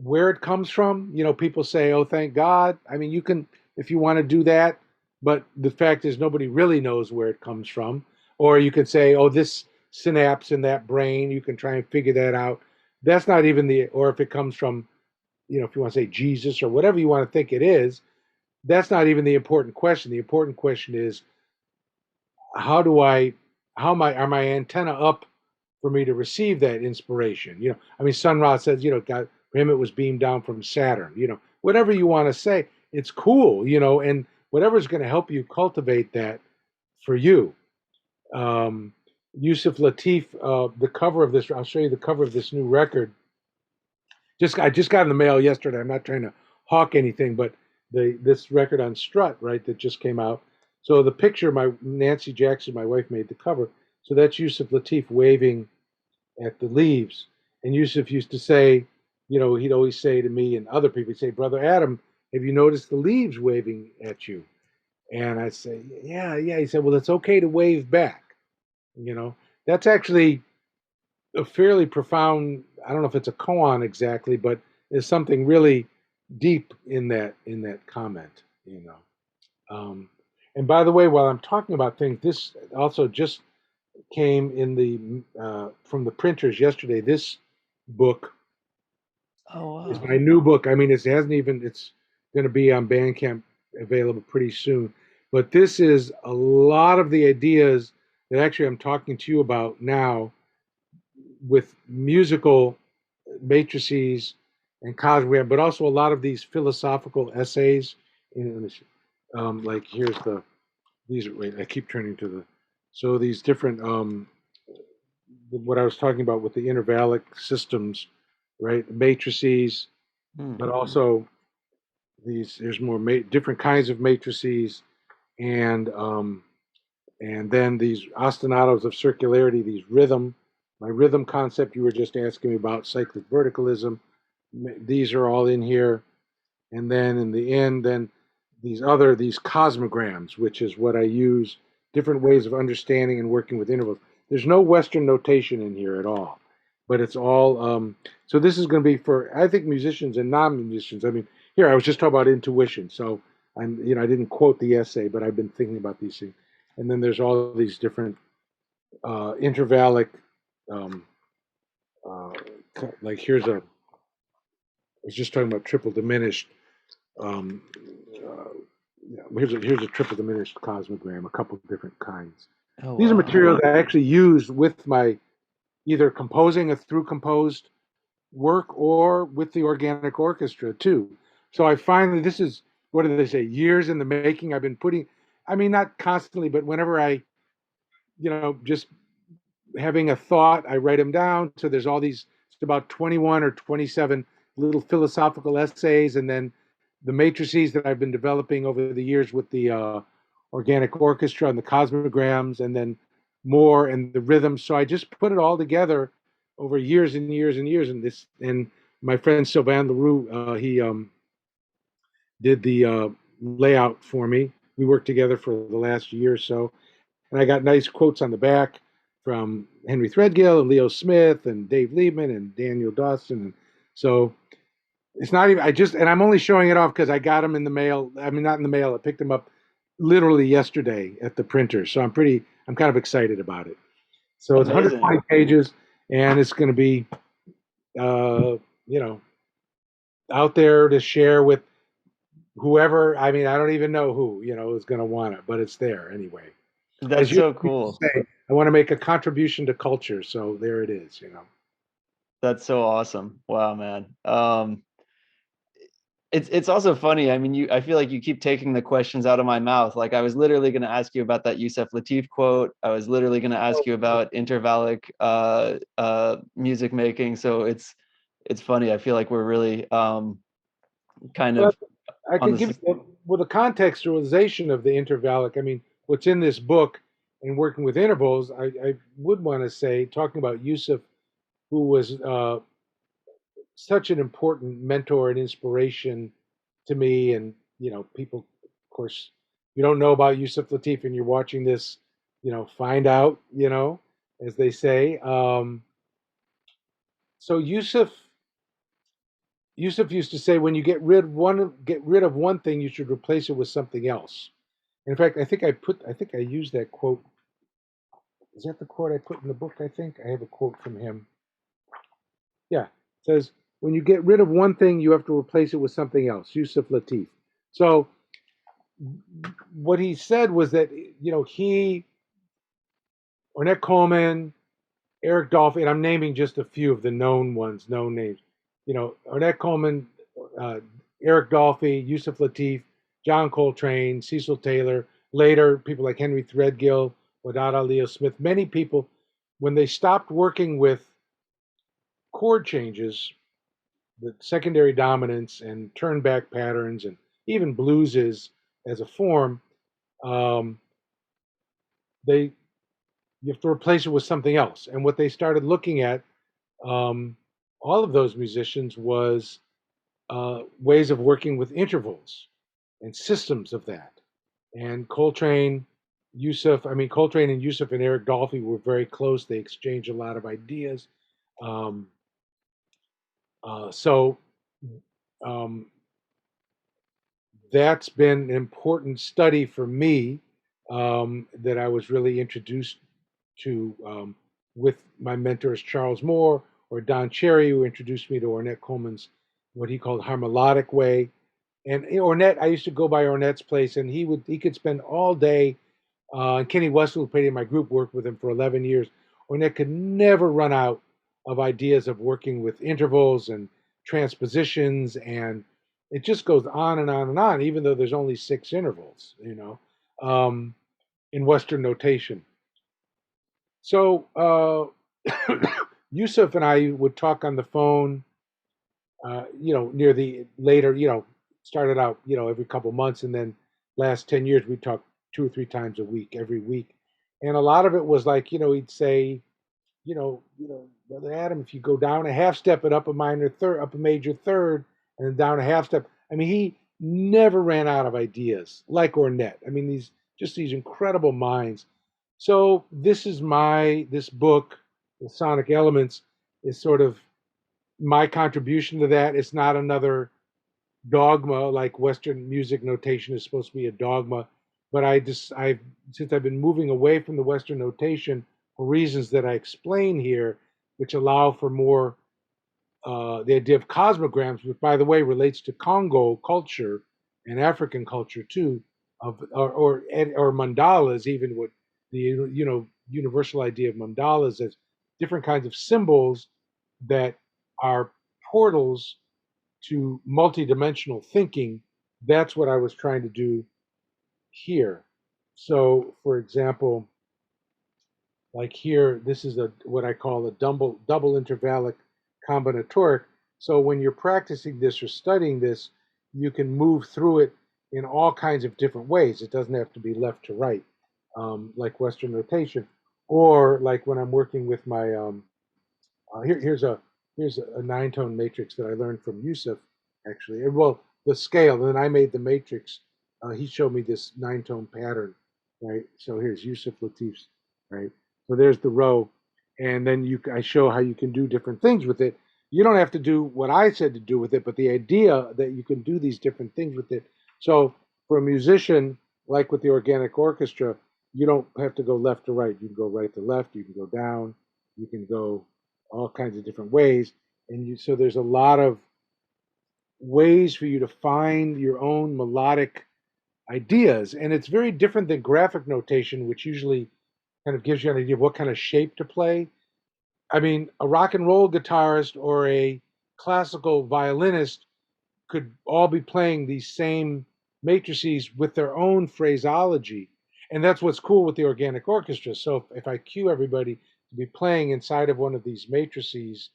where it comes from, people say, oh, thank God. I mean, you can, if you want to do that, but the fact is nobody really knows where it comes from. Or you can say, oh, this synapse in that brain, you can try and figure that out. That's not even or if it comes from, if you want to say Jesus or whatever you want to think it is, that's not even the important question. The important question is, how do I, are my antenna up for me to receive that inspiration? I mean, Sun Ra says, God, for him it was beamed down from Saturn. Whatever you want to say, it's cool. And whatever's going to help you cultivate that for you. Yusef Lateef, the cover of this, I'll show you the cover of this new record. I just got in the mail yesterday. I'm not trying to hawk anything, but this record on Strut, right, that just came out. So the picture, Nancy Jackson, my wife, made the cover. So that's Yusef Lateef waving at the leaves. And Yusef used to say, he'd always say to me and other people, he'd say, Brother Adam, have you noticed the leaves waving at you? And I'd say, yeah. He said, well, it's okay to wave back. That's actually a fairly profound, I don't know if it's a koan exactly, but there's something really deep in that comment. And by the way, while I'm talking about things, this also just came in from the printers yesterday. This book is my new book. I mean, it's going to be on Bandcamp, available pretty soon. But this is a lot of the ideas that actually I'm talking to you about now, with musical matrices and cosmograms, but also a lot of these philosophical essays. Like wait, I keep turning to so these different, what I was talking about with the intervallic systems, right? Matrices, but also there's more different kinds of matrices, and then these ostinatos of circularity, my rhythm concept you were just asking me about, cyclic verticalism. These are all in here. And then in the end, then these cosmograms, which is what I use, different ways of understanding and working with intervals. There's no Western notation in here at all, but it's all, so this is going to be for, I think, musicians and non-musicians. I mean, here, I was just talking about intuition. So I didn't quote the essay, but I've been thinking about these things. And then there's all these different intervallic, like I was just talking about triple diminished. Um, here's a triple diminished cosmogram, a couple of different kinds. These are materials I actually use with my either through composed work or with the organic orchestra too. So I finally, this is, what do they say, years in the making. I've been not constantly, but whenever I, just having a thought, I write them down. So there's all these, it's about 21 or 27 little philosophical essays, and then the matrices that I've been developing over the years with the organic orchestra and the cosmograms, and then more, and the rhythm. So I just put it all together over years and years and years. And my friend Sylvain Leroux, he did the layout for me. We worked together for the last year or so, and I got nice quotes on the back from Henry Threadgill and Leo Smith and Dave Liebman and Daniel Dawson. And so it's not even, and I'm only showing it off because I got them in the mail. I mean, not in the mail. I picked them up literally yesterday at the printer. So I'm kind of excited about it. So it's 120 pages, and it's going to be, out there to share with whoever. I mean, I don't even know who, is going to want it, but it's there anyway. That's so cool. I want to make a contribution to culture, so there it is. That's so awesome. Wow, man. It's also funny. I mean, I feel like you keep taking the questions out of my mouth. Like, I was literally going to ask you about that Yusef Lateef quote. I was literally going to ask you about intervallic music making. So it's funny. I feel like we're really kind of. I could give you, with a contextualization of the intervallic. I mean, what's in this book and working with intervals, I would want to say, talking about Yusef, who was such an important mentor and inspiration to me. And people, of course, you don't know about Yusef Lateef and you're watching this, find out, as they say. So Yusuf used to say, when you get rid of one thing, you should replace it with something else. In fact, I think I used that quote. Is that the quote I put in the book? I think I have a quote from him. Yeah, it says, when you get rid of one thing, you have to replace it with something else. Yusef Lateef. So what he said was that he, Ornette Coleman, Eric Dolphy, and I'm naming just a few of the known ones, known names. Ornette Coleman, uh, Eric Dolphy, Yusef Lateef, John Coltrane, Cecil Taylor, later people like Henry Threadgill, Wadada Leo Smith, many people, when they stopped working with chord changes, the secondary dominance and turn back patterns, and even blueses as a form, um, they you have to replace it with something else. And what they started looking at, um, all of those musicians, was ways of working with intervals and systems of that. And Coltrane and Yusef and Eric Dolphy were very close. They exchanged a lot of ideas. Um, so um, that's been an important study for me, that I was really introduced to, with my mentors Charles Moore or Don Cherry, who introduced me to Ornette Coleman's what he called harmonic way. And Ornette, I used to go by Ornette's place, and he could spend all day. And Kenny Westwood, who played in my group, worked with him for 11 years. Ornette could never run out of ideas of working with intervals and transpositions, and it just goes on and on and on, even though there's only 6 intervals, um, in Western notation. So Yusuf and I would talk on the phone, near the later, started out, every couple months, and then last 10 years we talked 2 or 3 times a week, every week. And a lot of it was like, he'd say, Brother Adam, if you go down a half step and up a minor third, up a major third, and then down a half step. I mean, he never ran out of ideas like Ornette. I mean, these incredible minds. So this book, The Sonic Elements, is sort of my contribution to that. It's not another dogma like Western music notation is supposed to be a dogma, but since I've been moving away from the Western notation for reasons that I explain here, which allow for more the idea of cosmograms, which by the way relates to Congo culture and African culture too, or mandalas, even what the universal idea of mandalas as different kinds of symbols that are portals to multidimensional thinking. That's what I was trying to do here. So, for example, like here, this is what I call a double intervallic combinatoric. So when you're practicing this or studying this, you can move through it in all kinds of different ways. It doesn't have to be left to right, like Western notation, or like when I'm working with my here's a 9-tone matrix that I learned from Yusuf, actually. Well, the scale, and then I made the matrix. He showed me this 9-tone pattern, right? So here's Yusuf Lateef's, right? So there's the row, and then I show how you can do different things with it. You don't have to do what I said to do with it, but the idea that you can do these different things with it. So for a musician, like with the organic orchestra, you don't have to go left to right. You can go right to left. You can go down. You can go all kinds of different ways. And so there's a lot of ways for you to find your own melodic ideas. And it's very different than graphic notation, which usually kind of gives you an idea of what kind of shape to play. I mean, a rock and roll guitarist or a classical violinist could all be playing these same matrices with their own phraseology. And that's what's cool with the organic orchestra. So if I cue everybody to be playing inside of one of these matrices,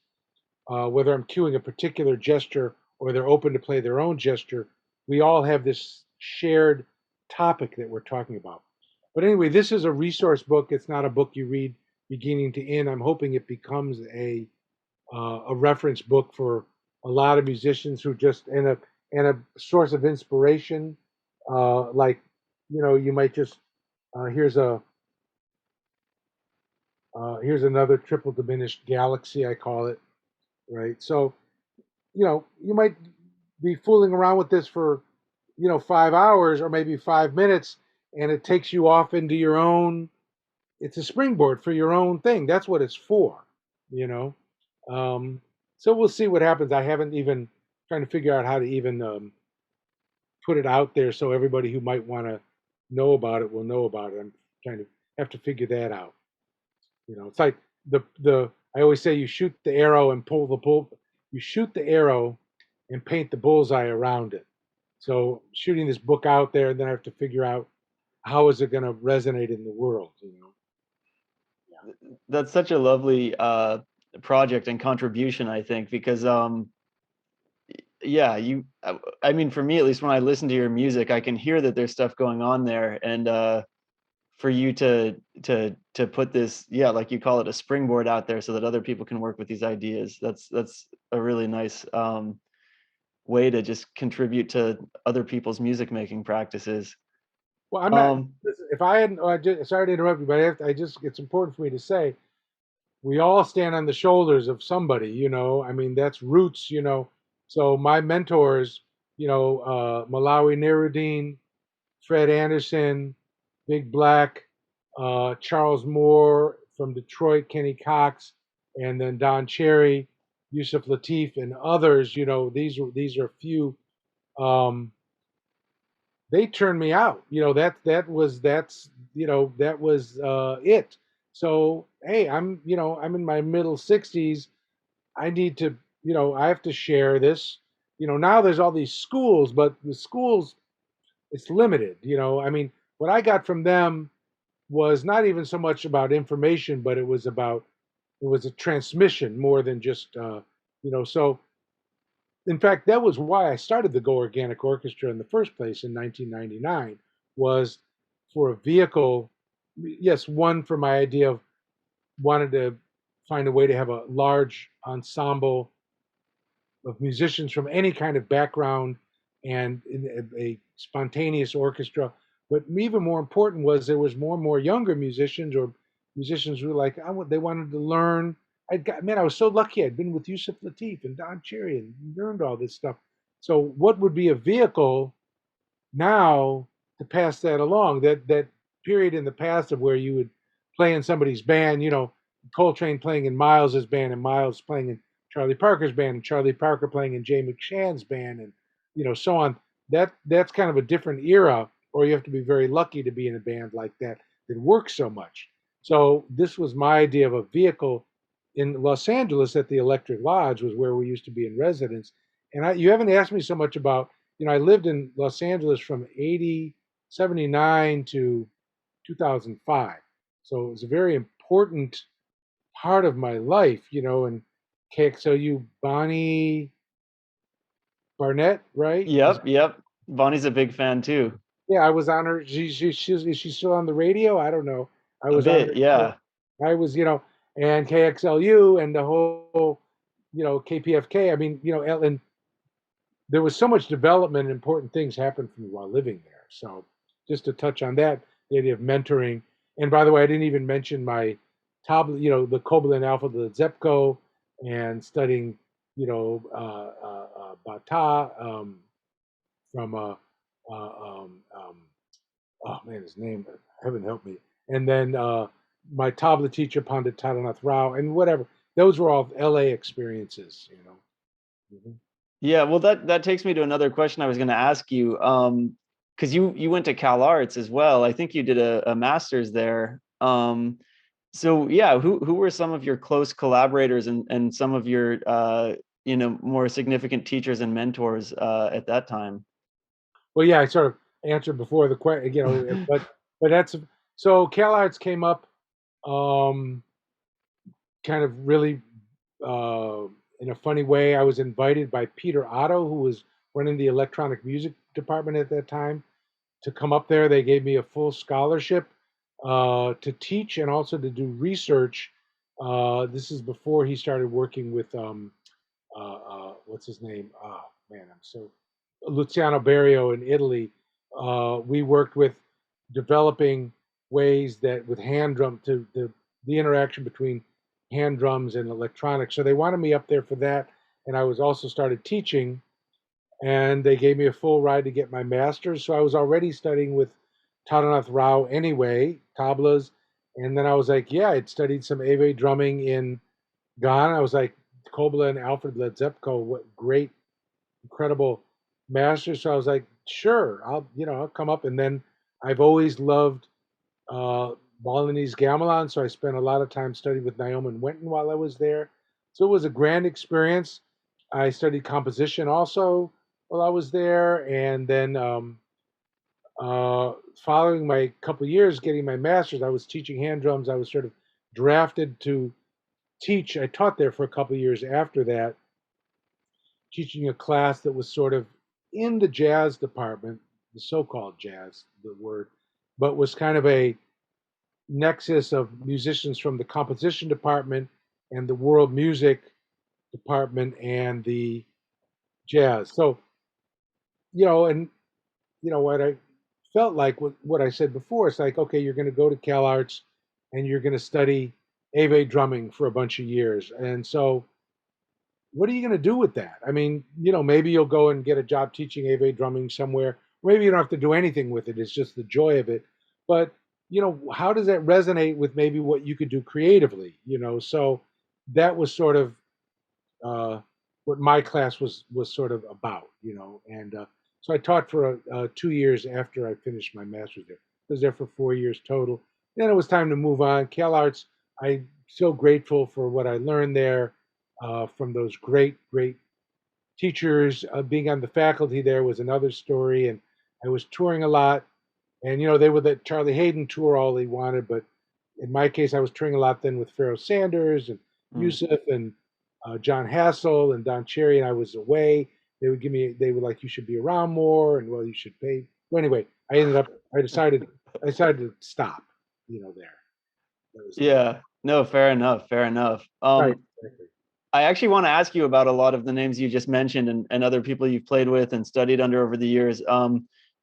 whether I'm cueing a particular gesture or they're open to play their own gesture, we all have this shared topic that we're talking about. But anyway, this is a resource book. It's not a book you read beginning to end. I'm hoping it becomes a reference book for a lot of musicians who just and a source of inspiration. Like, you might just here's a here's another triple diminished galaxy, I call it, right? So, you might be fooling around with this for 5 hours or maybe 5 minutes, and it takes you off into your own. It's a springboard for your own thing. That's what it's for, you know. Um, so we'll see what happens. I haven't even trying to figure out how to even put it out there so everybody who might want to know about it will know about it. I'm trying to have to figure that out. It's like the I always say you shoot the arrow and pull the bull. You shoot the arrow and paint the bullseye around it. So shooting this book out there, and then I have to figure out how is it going to resonate in the world. That's such a lovely project and contribution, I think, because yeah, I mean, for me at least, when I listen to your music, I can hear that there's stuff going on there, and for you to put this, yeah, like you call it, a springboard out there so that other people can work with these ideas. That's a really nice way to just contribute to other people's music making practices. Well, I'm not. Um, Listen, if I hadn't, sorry to interrupt you, but it's important for me to say we all stand on the shoulders of somebody. I mean, that's roots. So my mentors, Malawi Nerudin, Fred Anderson, Big Black, Charles Moore from Detroit, Kenny Cox, and then Don Cherry, Yusef Lateef, and others. These are a few. Um, they turned me out. That was it. So hey, I'm in my middle 60s. I need to, I have to share this. Now there's all these schools, but the schools, it's limited. I mean, what I got from them was not even so much about information, but it was a transmission more than just So in fact, that was why I started the Go Organic Orchestra in the first place in 1999. Was for a vehicle. Yes, one for my idea of wanted to find a way to have a large ensemble of musicians from any kind of background and in a spontaneous orchestra. But even more important was there was more and more younger musicians or musicians who were like, they wanted to learn. Man, I was so lucky. I'd been with Yusef Lateef and Don Cherry and learned all this stuff. So what would be a vehicle now to pass that along? That period in the past of where you would play in somebody's band, Coltrane playing in Miles's band and Miles playing in Charlie Parker's band and Charlie Parker playing in Jay McShann's band and so on. That's kind of a different era, or you have to be very lucky to be in a band like that works so much. So this was my idea of a vehicle in Los Angeles at the Electric Lodge was where we used to be in residence. And you haven't asked me so much about, I lived in Los Angeles from 79 to 2005. So it was a very important part of my life, and KXLU, Bonnie Barnett, right? yep. Bonnie's a big fan too. Yeah, I was on her. Is she still on the radio? I don't know. I A was on bit, her show. yeah. I was, and KXLU and the whole, KPFK. I mean, and there was so much development and important things happened for me while living there. So just to touch on that, the idea of mentoring. And by the way, I didn't even mention my tablet, the Koblenz Alpha, the Zepco, and studying, Bata from, oh man, his name, heaven help me. And then my tabla teacher, Pandit Tarannath Rao, and whatever. Those were all LA experiences. Mhm. Yeah, well, that takes me to another question I was going to ask you. Because you went to CalArts as well. I think you did a master's there. So yeah, who were some of your close collaborators and some of your more significant teachers and mentors at that time? Well, yeah, I sort of answered before the question, but that's so CalArts came up um, kind of really uh, in a funny way. I was invited by Peter Otto, who was running the electronic music department at that time, to come up there. They gave me a full scholarship to teach and also to do research. This is before he started working with what's his name? Oh man, I'm so Luciano Berio in Italy. We worked with developing ways that with hand drum to the interaction between hand drums and electronics. So they wanted me up there for that, and I was also started teaching, and they gave me a full ride to get my master's. So I was already studying with Tarannath Rao anyway, tablas, and then I was like, yeah, I'd studied some Ave drumming in Ghana. I was like, Kobla and Alfred Ledzepko, what great, incredible masters. So I was like, sure, I'll come up. And then I've always loved Balinese gamelan, so I spent a lot of time studying with Naomi Wenton while I was there. So it was a grand experience. I studied composition also while I was there, and then following my couple of years getting my master's, I was teaching hand drums. I was sort of drafted to teach. I taught there for a couple of years after that, teaching a class that was sort of in the jazz department, the so-called jazz, the word, but was kind of a nexus of musicians from the composition department and the world music department and the jazz. So, and what I felt like what I said before, it's like, okay, you're going to go to CalArts and you're going to study Ave drumming for a bunch of years. And so what are you going to do with that? I mean, maybe you'll go and get a job teaching Ave drumming somewhere. Maybe you don't have to do anything with it. It's just the joy of it. But, how does that resonate with maybe what you could do creatively? So that was sort of what my class was sort of about, and so I taught for 2 years after I finished my master's there. I was there for 4 years total. Then it was time to move on. CalArts, I'm so grateful for what I learned there from those great teachers. Being on the faculty there was another story, and I was touring a lot. And they would let Charlie Hayden tour all he wanted, but in my case, I was touring a lot then with Pharoah Sanders and Yusef and John Hassel and Don Cherry, and I was away. They were like, you should be around more, and well, you should pay. Well, anyway, I decided to stop, there. That was Yeah, no, fair enough. right, exactly. I actually want to ask you about a lot of the names you just mentioned and other people you've played with and studied under over the years.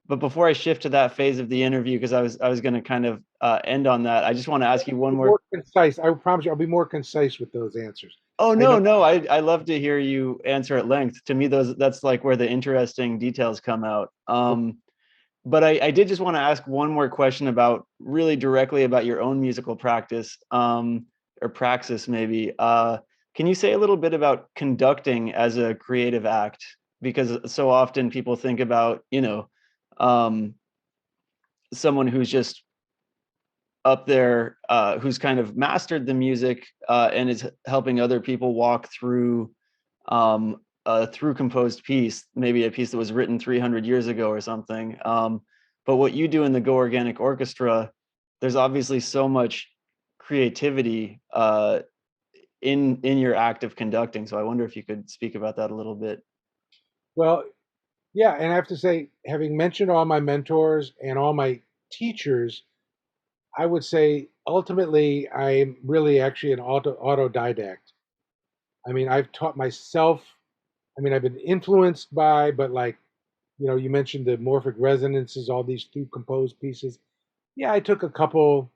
But before I shift to that phase of the interview, because I was going to kind of end on that, I just want to ask you one more. More concise. I promise you, I'll be more concise with those answers. Oh I know. no, I love to hear you answer at length. To me, that's like where the interesting details come out. But I did just want to ask one more question about really directly about your own musical practice, or praxis maybe. Can you say a little bit about conducting as a creative act? Because so often people think about, someone who's just up there, who's kind of mastered the music and is helping other people walk through through composed piece, maybe a piece that was written 300 years ago or something. But what you do in the Go Organic Orchestra, there's obviously so much creativity in your act of conducting. So I wonder if you could speak about that a little bit. Well, yeah, and I have to say, having mentioned all my mentors and all my teachers, I would say ultimately I'm really actually an autodidact. I mean, I've taught myself. I mean, I've been influenced by, but like, you mentioned the morphic resonances, all these through composed pieces. Yeah, I took a couple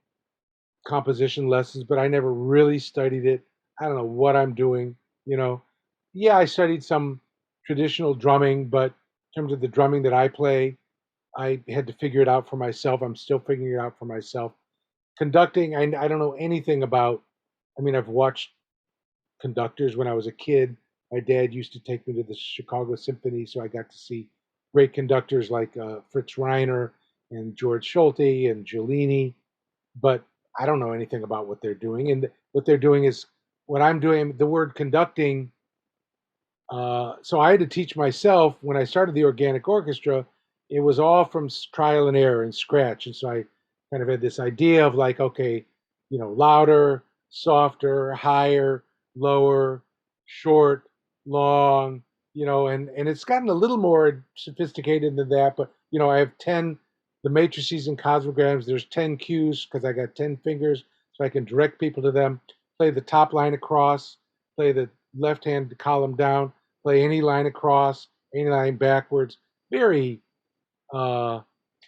composition lessons, but I never really studied it. I don't know what I'm doing, you know. Yeah, I studied some traditional drumming, but in terms of the drumming that I play, I had to figure it out for myself. I'm still figuring it out for myself. Conducting, I don't know anything about. I mean, I've watched conductors when I was a kid. My dad used to take me to the Chicago Symphony, so I got to see great conductors like Fritz Reiner and George Schulte and Giulini. But I don't know anything about what they're doing. And what they're doing is what I'm doing. The word conducting. So I had to teach myself when I started the organic orchestra. It was all from trial and error and scratch. And so I kind of had this idea of like, okay, louder, softer, higher, lower, short, long, and it's gotten a little more sophisticated than that. But I have 10 the matrices and cosmograms. There's 10 cues because I got 10 fingers, so I can direct people to them. Play the top line across, play the left hand column down. play any line across, any line backwards. Very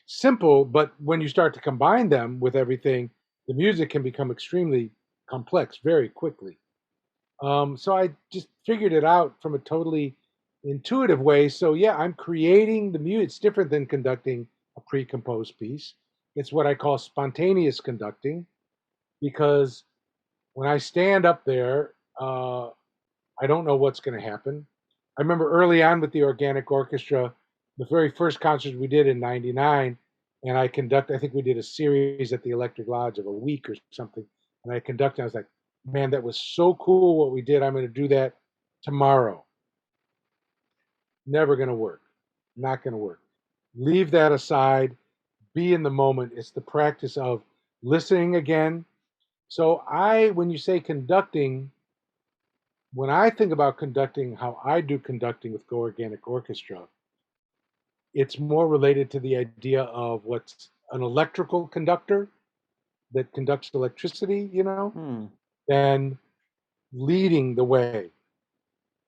simple, but when you start to combine them with everything, the music can become extremely complex very quickly. So I just figured it out from a totally intuitive way. So yeah, I'm creating the music. It's different than conducting a pre-composed piece. It's what I call spontaneous conducting, because when I stand up there, I don't know what's going to happen. I remember early on with the organic orchestra, the very first concert we did in '99, and I think we did a series at the Electric Lodge of a week or something, and I conducted. I was like, man, that was so cool what we did. I'm going to do that tomorrow. Never going to work. Not going to work. Leave that aside. Be in the moment. It's the practice of listening again. So when you say conducting, when I think about conducting, how I do conducting with Go Organic Orchestra, it's more related to the idea of what's an electrical conductor that conducts electricity, than leading the way.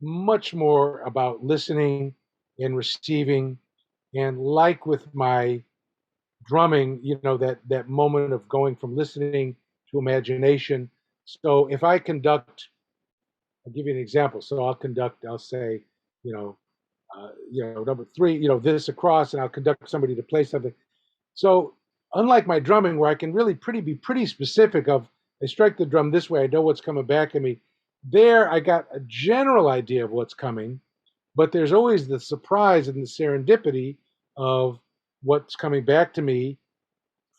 Much more about listening and receiving. And like with my drumming, that moment of going from listening to imagination. So if I conduct, I'll give you an example. So I'll say, you know, number three, this across, and I'll conduct somebody to play something. So unlike my drumming, where I can really be pretty specific of, I strike the drum this way, I know what's coming back at me. There, I got a general idea of what's coming, but there's always the surprise and the serendipity of what's coming back to me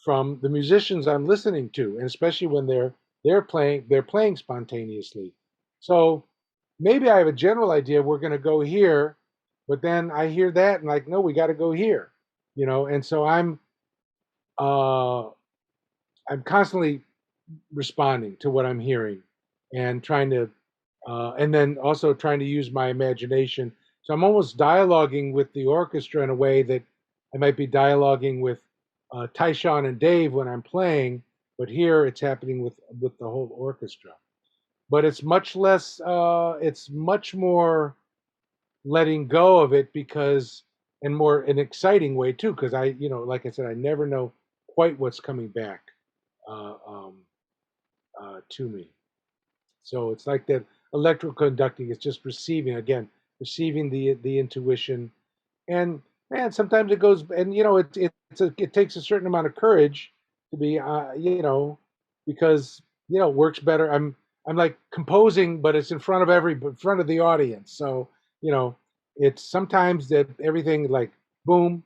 from the musicians I'm listening to, and especially when they're playing spontaneously. So maybe I have a general idea we're going to go here, but then I hear that and like, no, we got to go here, And so uh, I'm constantly responding to what I'm hearing and and then also trying to use my imagination. So I'm almost dialoguing with the orchestra in a way that I might be dialoguing with Tyshawn and Dave when I'm playing, but here it's happening with the whole orchestra. But it's much less. It's much more letting go of it, because, and more an exciting way too, because like I said, I never know quite what's coming back uh, um, to me. So it's like that electrical conducting is just receiving again, receiving the intuition, and man, sometimes it goes, and it takes a certain amount of courage to be, because it works better. I'm like composing, but it's in front of the audience. So you know, it's sometimes that everything like boom,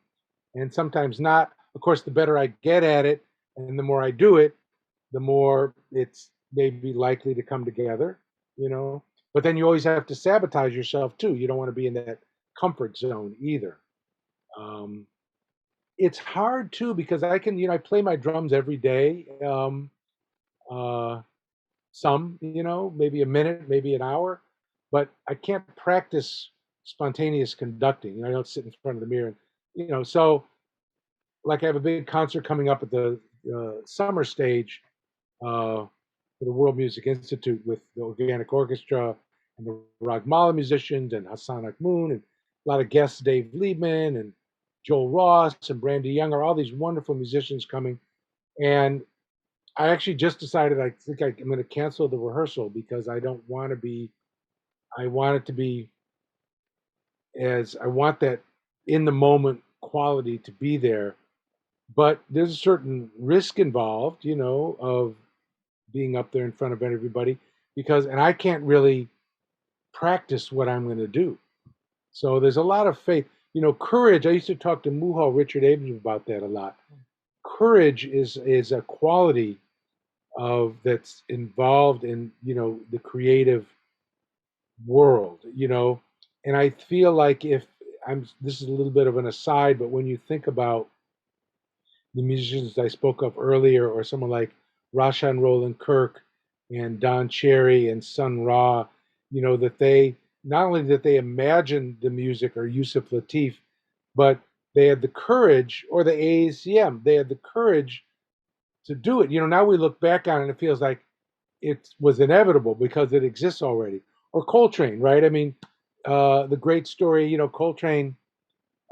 and sometimes not. Of course, the better I get at it, and the more I do it, the more it's maybe likely to come together, you know. But then you always have to sabotage yourself too. You don't want to be in that comfort zone either. Um, it's hard too, because I play my drums every day. Uh, maybe a minute, maybe an hour, but I can't practice spontaneous conducting. I don't sit in front of the mirror. So like I have a big concert coming up at the summer stage uh, for the World Music Institute with the Organic Orchestra and the Ragmala musicians and Hassan Akhmoon and a lot of guests, Dave Liebman and Joel Ross and Brandy Younger, all these wonderful musicians coming. And I actually just decided I think I'm going to cancel the rehearsal, because I don't want to be, I want it to be I want that in the moment quality to be there. But there's a certain risk involved, of being up there in front of everybody, and I can't really practice what I'm going to do. So there's a lot of faith. Courage. I used to talk to Muhal Richard Abrams about that a lot. Courage is a quality of that's involved in the creative world. And I feel like if I'm this is a little bit of an aside, but when you think about the musicians I spoke of earlier, or someone like Rashan Roland Kirk and Don Cherry and Sun Ra, that they not only that they imagined the music, or Yusef Lateef, but they had the courage, or the AACM, they had the courage to do it. Now we look back on it and it feels like it was inevitable because it exists already. Or Coltrane, right? I mean, the great story, Coltrane,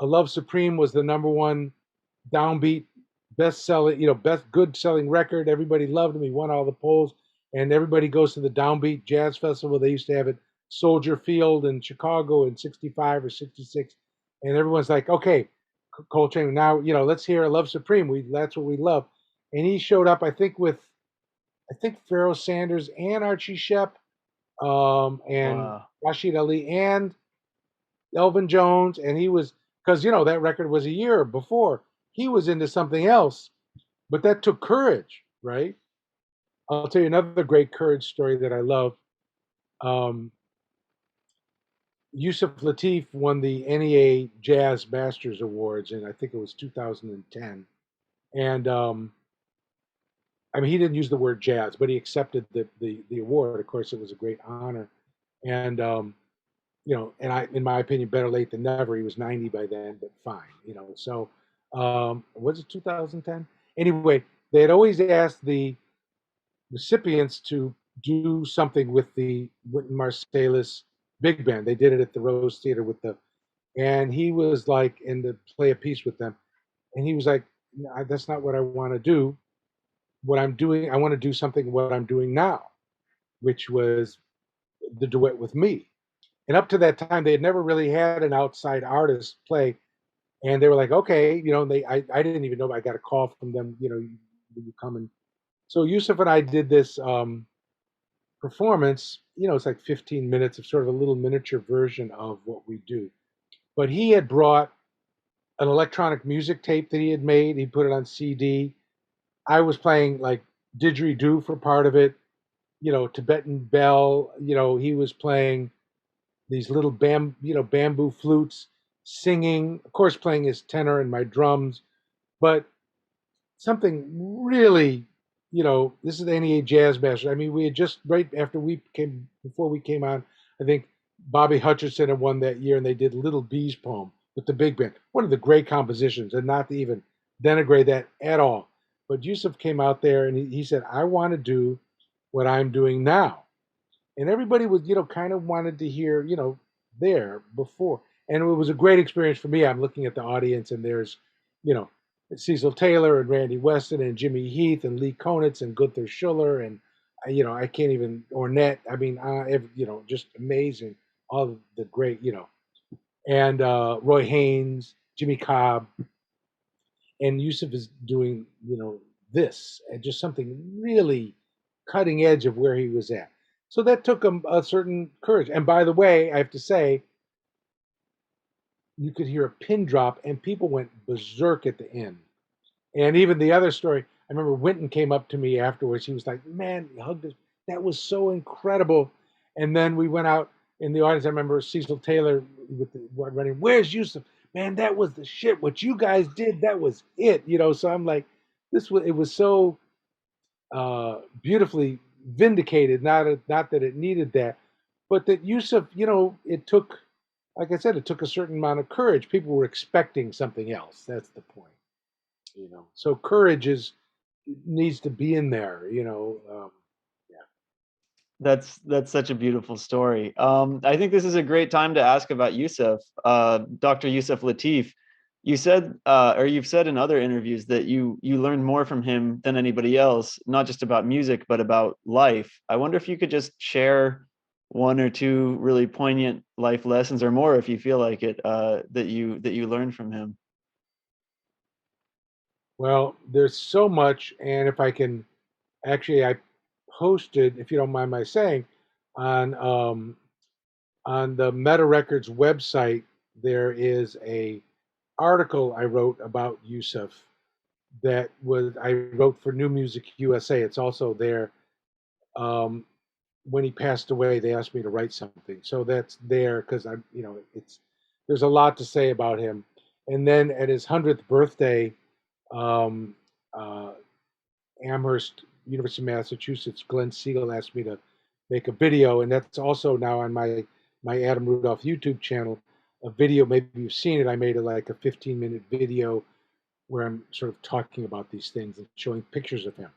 A Love Supreme was the #1 downbeat, best-selling, best good-selling record. Everybody loved him. He won all the polls, and everybody goes to the Downbeat Jazz Festival. They used to have it Soldier Field in Chicago in '65 or '66, and everyone's like, "Okay, Coltrane, now let's hear A Love Supreme. That's what we love." And he showed up, I think, with Pharoah Sanders and Archie Shepp, and Wow. Rashid Ali and Elvin Jones, and he was, because that record was a year before. He was into something else, but that took courage, right? I'll tell you another great courage story that I love. Um, Yusef Lateef won the NEA Jazz Masters Awards in, I think it was 2010, and I mean, he didn't use the word jazz, but he accepted the award. Of course, it was a great honor, and and in my opinion, better late than never. He was 90 by then, but fine, So, was it 2010? Anyway, they had always asked the recipients to do something with the Wynton Marsalis big band. They did it at the Rose Theater and he was like, and to play a piece with them, and he was like, "No, that's not what I want to do. What I'm doing, I want to do something what I'm doing now, which was the duet with me." And up to that time, they had never really had an outside artist play. And they were like, okay, I didn't even know. I got a call from them, you come and so Yusuf and I did this performance. It's like 15 minutes of sort of a little miniature version of what we do. But he had brought an electronic music tape that he had made. He put it on CD. I was playing like didgeridoo for part of it, Tibetan bell. He was playing these little bamboo flutes, singing, of course, playing his tenor and my drums, but something really, this is the NEA Jazz Masters. I mean, we had just right after before we came on, I think Bobby Hutcherson had won that year, and they did Little Bee's poem with the big band. One of the great compositions, and not to even denigrate that at all. But Yusuf came out there and he said, "I want to do what I'm doing now." And everybody was, kind of wanted to hear, there before. And it was a great experience for me. I'm looking at the audience, and there's, you know, Cecil Taylor and Randy Weston and Jimmy Heath and Lee Konitz and Gunther Schuller and, I can't even, Ornette. I mean, just amazing. All of the great, and Roy Haynes, Jimmy Cobb, and Yusuf is doing, this and just something really cutting edge of where he was at. So that took him a certain courage. And by the way, I have to say, you could hear a pin drop, and people went berserk at the end. And even the other story, I remember Winton came up to me afterwards. He was like, "Man, he hugged us. That was so incredible." And then we went out in the audience. I remember Cecil Taylor with the running, "Where's Yusuf? Man, that was the shit. What you guys did, that was it." So I'm like, it was so beautifully vindicated. Not that it needed that, but that Yusuf, it took, like I said, it took a certain amount of courage. People were expecting something else. That's the point. So courage needs to be in there. Yeah. That's such a beautiful story. I think this is a great time to ask about Yusef, Dr. Yusef Lateef. You said, or you've said in other interviews that you learned more from him than anybody else, not just about music, but about life. I wonder if you could just share one or two really poignant life lessons, or more if you feel like it, that you learned from him. Well, there's so much, and if I can, actually, I posted, if you don't mind my saying, on the Meta Records website, there is a article I wrote about Yusuf that I wrote for New Music USA. It's also there. Um, when he passed away, they asked me to write something, so that's there because there's a lot to say about him. And then at his 100th birthday, um, uh, Amherst, University of Massachusetts, Glenn Siegel asked me to make a video, and that's also now on my Adam Rudolph YouTube channel. A video, maybe you've seen it. I made like a 15-minute video where I'm sort of talking about these things and showing pictures of him.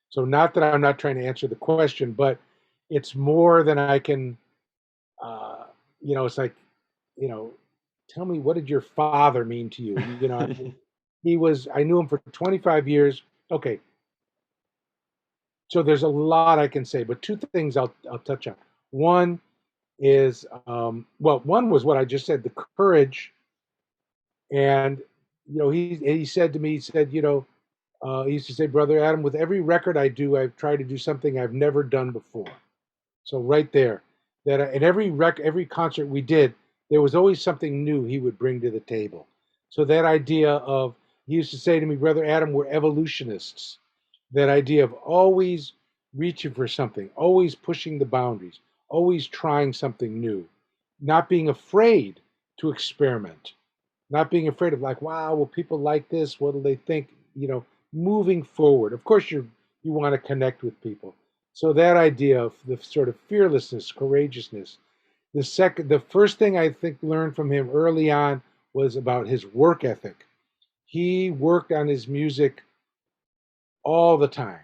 So not that I'm not trying to answer the question, but it's more than I can. It's like you know, tell me, what did your father mean to you? You know, I mean, I knew him for 25 years. Okay, so there's a lot I can say, but two things I'll touch on. One is, well, one was what I just said, the courage. And, he said to me, he said, he used to say, Brother Adam, with every record I do, I've tried to do something I've never done before. So right there, that at every concert we did, there was always something new he would bring to the table. So that idea of, he used to say to me, Brother Adam, we're evolutionists. That idea of always reaching for something, always pushing the boundaries, always trying something new, not being afraid to experiment, not being afraid of, like, wow, will people like this? What do they think? Moving forward. Of course, you want to connect with people. So that idea of the sort of fearlessness, courageousness. The first thing I think learned from him early on was about his work ethic. He worked on his music all the time,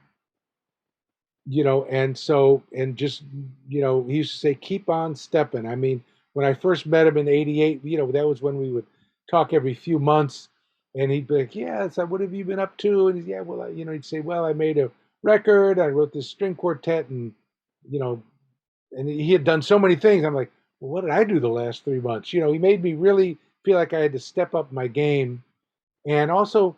and so, and just, he used to say, keep on stepping. I mean, when I first met him in 88, that was when we would talk every few months, and he'd be like, yeah, so what have you been up to? And he's, yeah, well, he'd say, well, I made a record, I wrote this string quartet, and, you know, and he had done so many things. I'm like, well, what did I do the last 3 months? He made me really feel like I had to step up my game, and also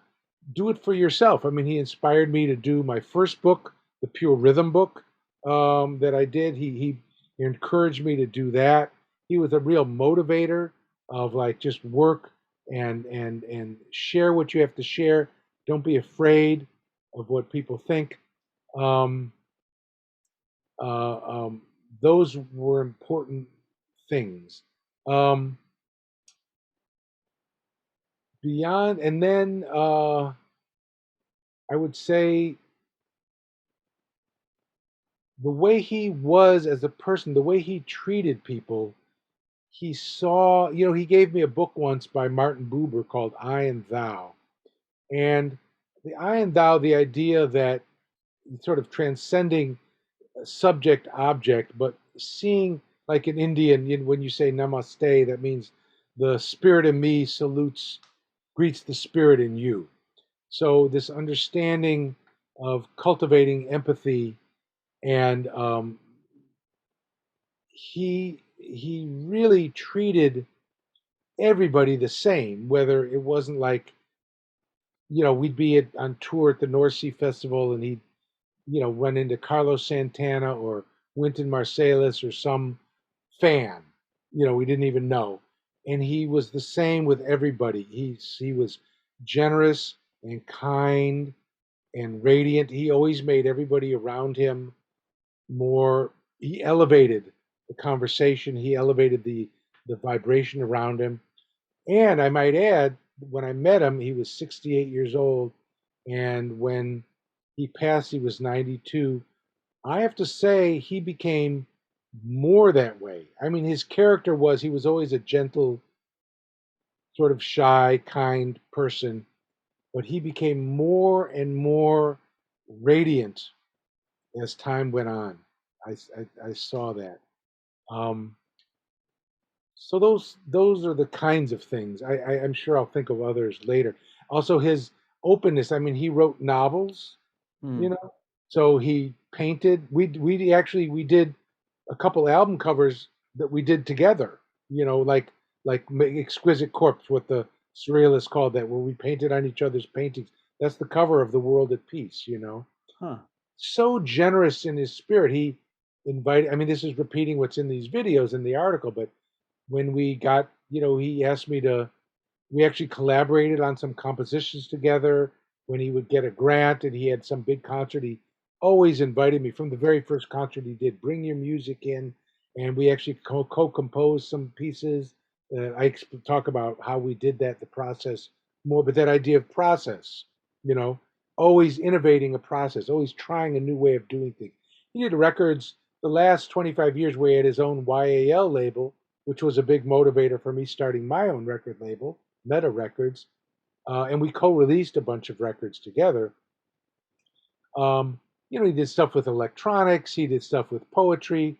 do it for yourself. I mean, he inspired me to do my first book, the Pure Rhythm book, that I did. He encouraged me to do that. He was a real motivator of, like, just work and share what you have to share. Don't be afraid of what people think. Um, uh, um, those were important things. Um, Beyond, and then I would say the way he was as a person, the way he treated people, he saw, he gave me a book once by Martin Buber called I and Thou. And the I and Thou, the idea that sort of transcending subject object, but seeing, like in Indian, when you say namaste, that means the spirit in me greets the spirit in you. So this understanding of cultivating empathy, and he really treated everybody the same. Whether it wasn't like, we'd be on tour at the North Sea Festival, and he'd run into Carlos Santana or Wynton Marsalis or some fan, we didn't even know, and he was the same with everybody. He was generous and kind and radiant. He always made everybody around him more. He elevated the conversation. He elevated the vibration around him. And I might add, when I met him, he was 68 years old, and when he passed, he was 92. I have to say, he became more that way. I mean, his character he was always a gentle, sort of shy, kind person, but he became more and more radiant as time went on. I saw that. Um, so those are the kinds of things. I'm sure I'll think of others later. Also, his openness. I mean, he wrote novels, Hmm. you know. So he painted. We did a couple album covers that we did together. Like Exquisite Corpse, what the surrealists called that, where we painted on each other's paintings. That's the cover of The World at Peace. Huh. So generous in his spirit. He invited. I mean, this is repeating what's in these videos in the article, but when we got, he asked me to, we actually collaborated on some compositions together. When he would get a grant and he had some big concert, he always invited me. From the very first concert he did, bring your music in, and we actually co-composed some pieces. I talk about how we did that, the process more, but that idea of process, you know, always innovating a process, always trying a new way of doing things. He did records the last 25 years where he had his own YAL label, which was a big motivator for me starting my own record label, Meta Records, and we co-released a bunch of records together. He did stuff with electronics, he did stuff with poetry,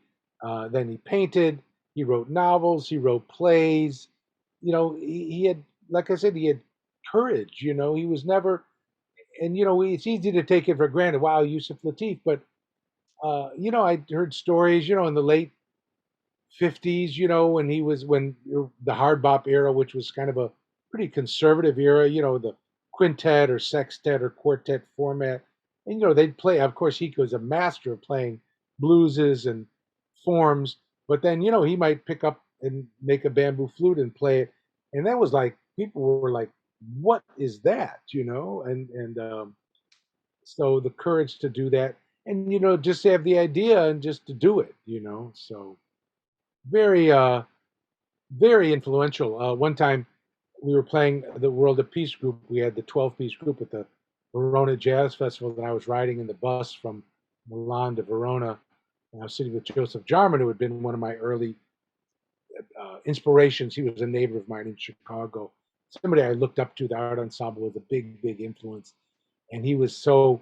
then he painted. He wrote novels. He wrote plays. He had, like I said, he had courage. He was never, and it's easy to take it for granted. Wow, Yusef Lateef, but I heard stories, in the late '50s, when the hard bop era, which was kind of a pretty conservative era, the quintet or sextet or quartet format. And, they'd play, of course, he was a master of playing blueses and forms, but then, he might pick up and make a bamboo flute and play it. And that was like, people were like, what is that, And so the courage to do that and, just to have the idea and just to do it, So very, very influential. One time we were playing the World of Peace group. We had the 12-piece group at the Verona Jazz Festival, and I was riding in the bus from Milan to Verona. And I was sitting with Joseph Jarman, who had been one of my early inspirations. He was a neighbor of mine in Chicago. Somebody I looked up to. The art ensemble was a big, big influence. And he was so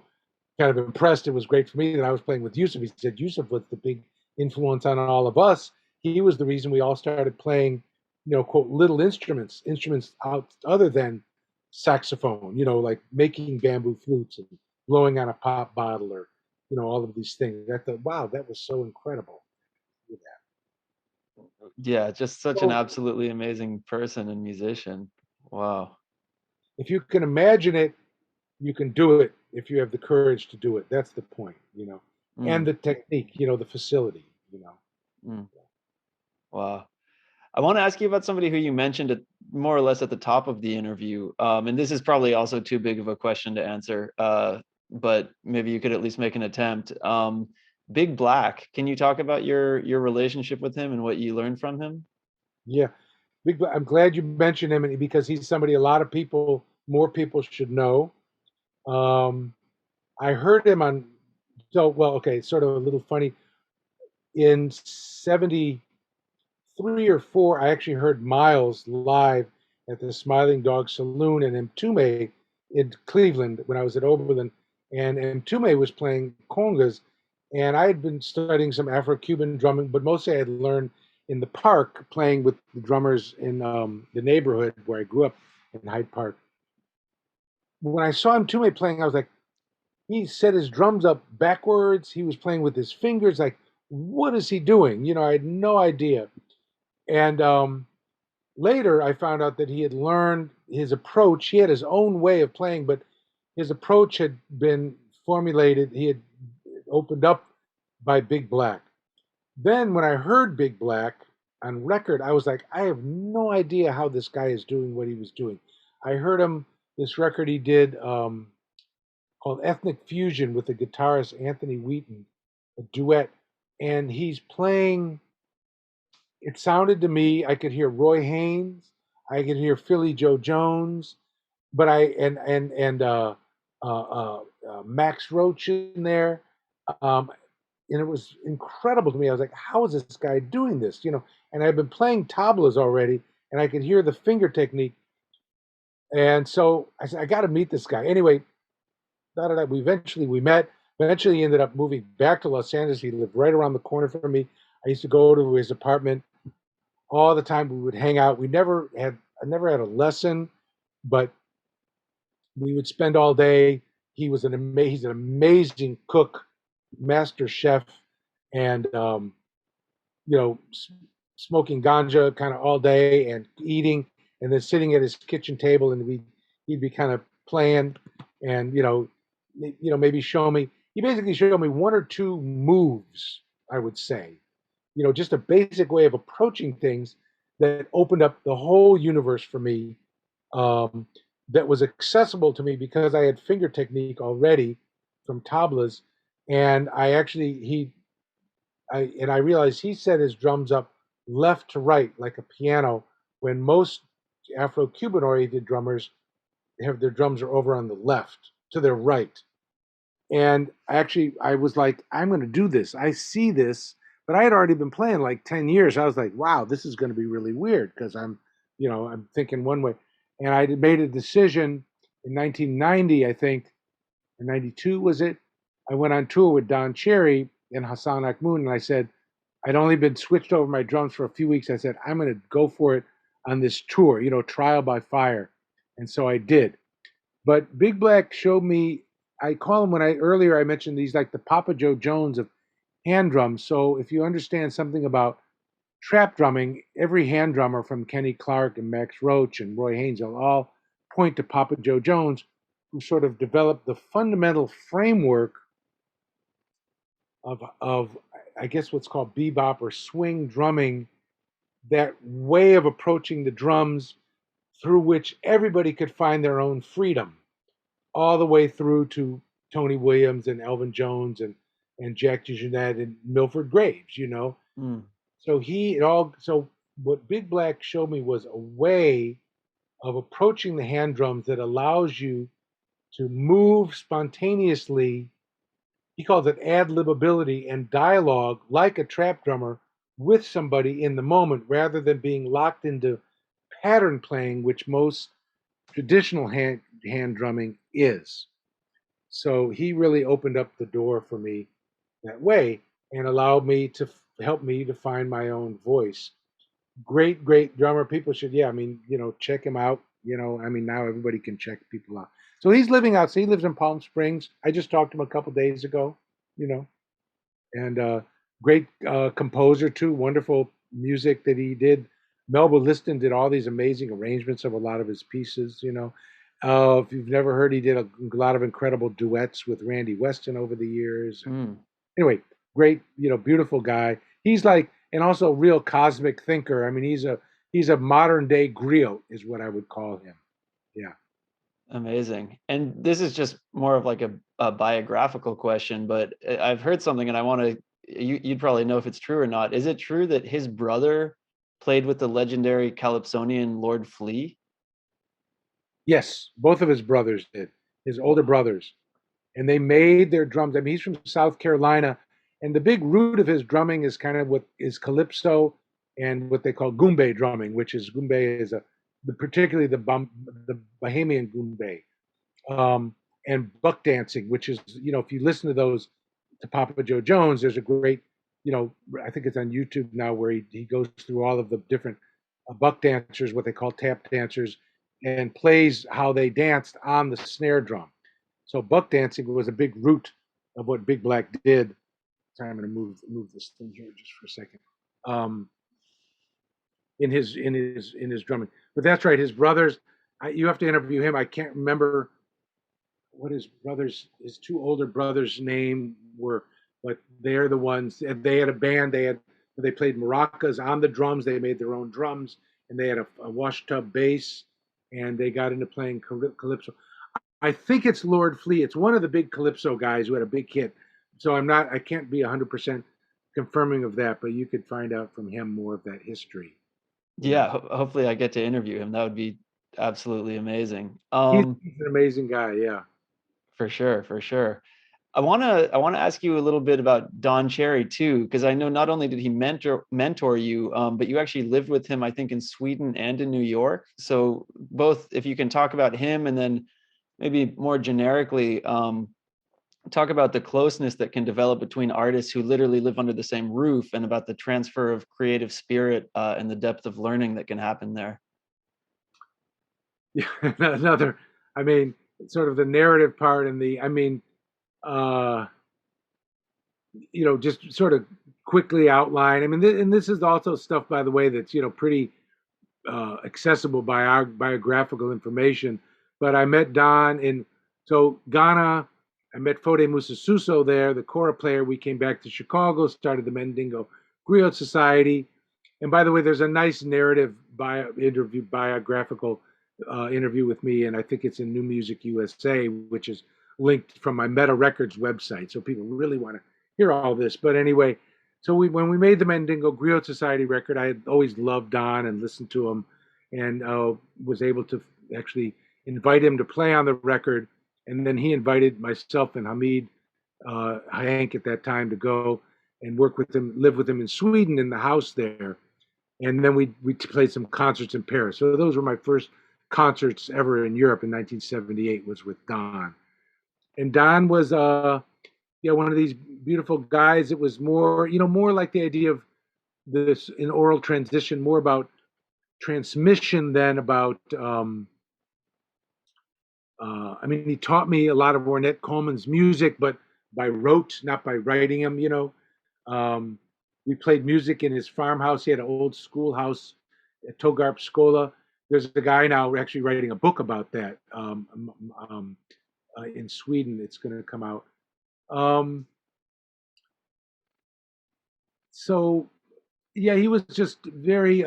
kind of impressed. It was great for me that I was playing with Yusef. He said Yusef was the big influence on all of us. He was the reason we all started playing, quote, little instruments out other than saxophone, like making bamboo flutes and blowing on a pop bottle or, all of these things. I thought, wow, that was so incredible. Yeah, just such an So absolutely amazing person and musician. Wow. if you can imagine it, you can do it if you have the courage to do it. That's the point. And Mm, the technique, the facility. mm, wow. I want to ask you about somebody who you mentioned at more or less at the top of the interview. And this is probably also too big of a question to answer, but maybe you could at least make an attempt. Big Black, can you talk about your relationship with him and what you learned from him? Yeah. I'm glad you mentioned him because he's somebody a lot of people, more people should know. Um, I heard him on, so, well, okay, sort of a little funny. In 73 or 4, I actually heard Miles live at the Smiling Dog Saloon in Mtume in Cleveland when I was at Oberlin. And Mtume was playing congas. And I had been studying some Afro Cuban drumming, but mostly I had learned in the park playing with the drummers in the neighborhood where I grew up in Hyde Park. When I saw Mtume playing, I was like, he set his drums up backwards. He was playing with his fingers. Like, what is he doing? I had no idea. And later, I found out that he had learned his approach. He had his own way of playing, but his approach had been formulated. He had opened up by Big Black. Then, when I heard Big Black on record, I was like, I have no idea how this guy is doing what he was doing. I heard him, this record he did called Ethnic Fusion with the guitarist Anthony Wheaton, a duet. And he's playing, it sounded to me, I could hear Roy Haynes, I could hear Philly Joe Jones, but Max Roach in there. Um, and it was incredible to me. I was like, how is this guy doing this? And I've been playing tablas already, and I could hear the finger technique. And so I said, I got to meet this guy. Anyway, we met. Eventually, he ended up moving back to Los Angeles. He lived right around the corner from me. I used to go to his apartment all the time. We would hang out. I never had a lesson, but we would spend all day. He's an amazing cook, master chef, and you know, smoking ganja kind of all day and eating, and then sitting at his kitchen table, and he'd be kind of playing, and maybe show me. He basically showed me one or two moves, I would say, just a basic way of approaching things that opened up the whole universe for me. Um, that was accessible to me because I had finger technique already from tablas, and I realized he set his drums up left to right like a piano when most Afro-Cuban oriented drummers have their drums are over on the left to their right. And actually, I was like, I'm going to do this. I see this, but I had already been playing like 10 years. I was like, wow, this is going to be really weird because I'm thinking one way. And I made a decision in 1990, I think, or 92 was it? I went on tour with Don Cherry and Hassan Akhmoon, and I said, I'd only been switched over my drums for a few weeks. I said, I'm going to go for it on this tour, trial by fire. And so I did. But Big Black showed me, I call him earlier I mentioned these like the Papa Joe Jones of hand drums. So if you understand something about trap drumming, every hand drummer from Kenny Clark and Max Roach and Roy Haynes will all point to Papa Joe Jones, who sort of developed the fundamental framework of I guess what's called bebop or swing drumming, that way of approaching the drums through which everybody could find their own freedom, all the way through to Tony Williams and Elvin Jones and Jack DeJohnette and Milford Graves, Mm. So what Big Black showed me was a way of approaching the hand drums that allows you to move spontaneously. He calls it ad libability and dialogue like a trap drummer with somebody in the moment rather than being locked into pattern playing, which most traditional hand drumming is. So he really opened up the door for me that way and allowed me to help me to find my own voice. Great, great drummer. People should, check him out. Now everybody can check people out. So he's living out. So he lives in Palm Springs. I just talked to him a couple days ago. And great composer too. Wonderful music that he did. Melba Liston did all these amazing arrangements of a lot of his pieces. If you've never heard, he did a lot of incredible duets with Randy Weston over the years. Mm. Anyway, great, beautiful guy. He's like, and also a real cosmic thinker. I mean, he's a modern day griot, is what I would call him. Yeah. Amazing. And this is just more of like a biographical question, but I've heard something and I want to, you'd probably know if it's true or not. Is it true that his brother played with the legendary Calypsonian Lord Flea? Yes, both of his brothers did. His older brothers, and they made their drums. I mean, he's from South Carolina, and the big root of his drumming is kind of what is calypso and what they call goombay drumming, which is goombay is particularly the Bahamian goombay, and buck dancing, which is if you listen to those to Papa Joe Jones, there's a great I think it's on YouTube now where he goes through all of the different buck dancers, what they call tap dancers, and plays how they danced on the snare drum. So buck dancing was a big root of what Big Black did. So I'm going to move this thing here just for a second. In his drumming, but that's right. His brothers, you have to interview him. I can't remember what his two older brothers' name were, but they're the ones. And they had a band. They played maracas on the drums. They made their own drums, and they had a wash tub bass, and they got into playing calypso. I think it's Lord Flea. It's one of the big calypso guys who had a big hit. So I can't be 100% confirming of that, but you could find out from him more of that history. Yeah, hopefully I get to interview him. That would be absolutely amazing. He's an amazing guy, yeah. For sure, for sure. I wanna ask you a little bit about Don Cherry too, because I know not only did he mentor you, but you actually lived with him, I think, in Sweden and in New York. So both, if you can talk about him, and then maybe more generically, talk about the closeness that can develop between artists who literally live under the same roof, and about the transfer of creative spirit and the depth of learning that can happen there. Yeah, another. I mean, sort of the narrative part and uh, just sort of quickly outline. I mean, and this is also stuff, by the way, that's pretty accessible biographical information. But I met Don in Ghana. I met Fode Musasuso there, the kora player. We came back to Chicago, started the Mandingo Griot Society. And by the way, there's a nice narrative biographical interview with me, and I think it's in New Music USA, which is linked from my Meta Records website. So people really want to hear all this. But anyway, so when we made the Mandingo Griot Society record, I had always loved Don and listened to him, and was able to actually invite him to play on the record. And then he invited myself and Hamid Hank at that time to go and work with him, live with him in Sweden in the house there. And then we played some concerts in Paris. So those were my first concerts ever in Europe in 1978, was with Don. And Don was one of these beautiful guys. It was more like the idea of this in oral transition more about transmission than about. I mean, he taught me a lot of Ornette Coleman's music, but by rote, not by writing him. We played music in his farmhouse. He had an old schoolhouse at Togarp Skola. There's a guy now actually writing a book about that in Sweden. It's going to come out. Um, so yeah, he was just very.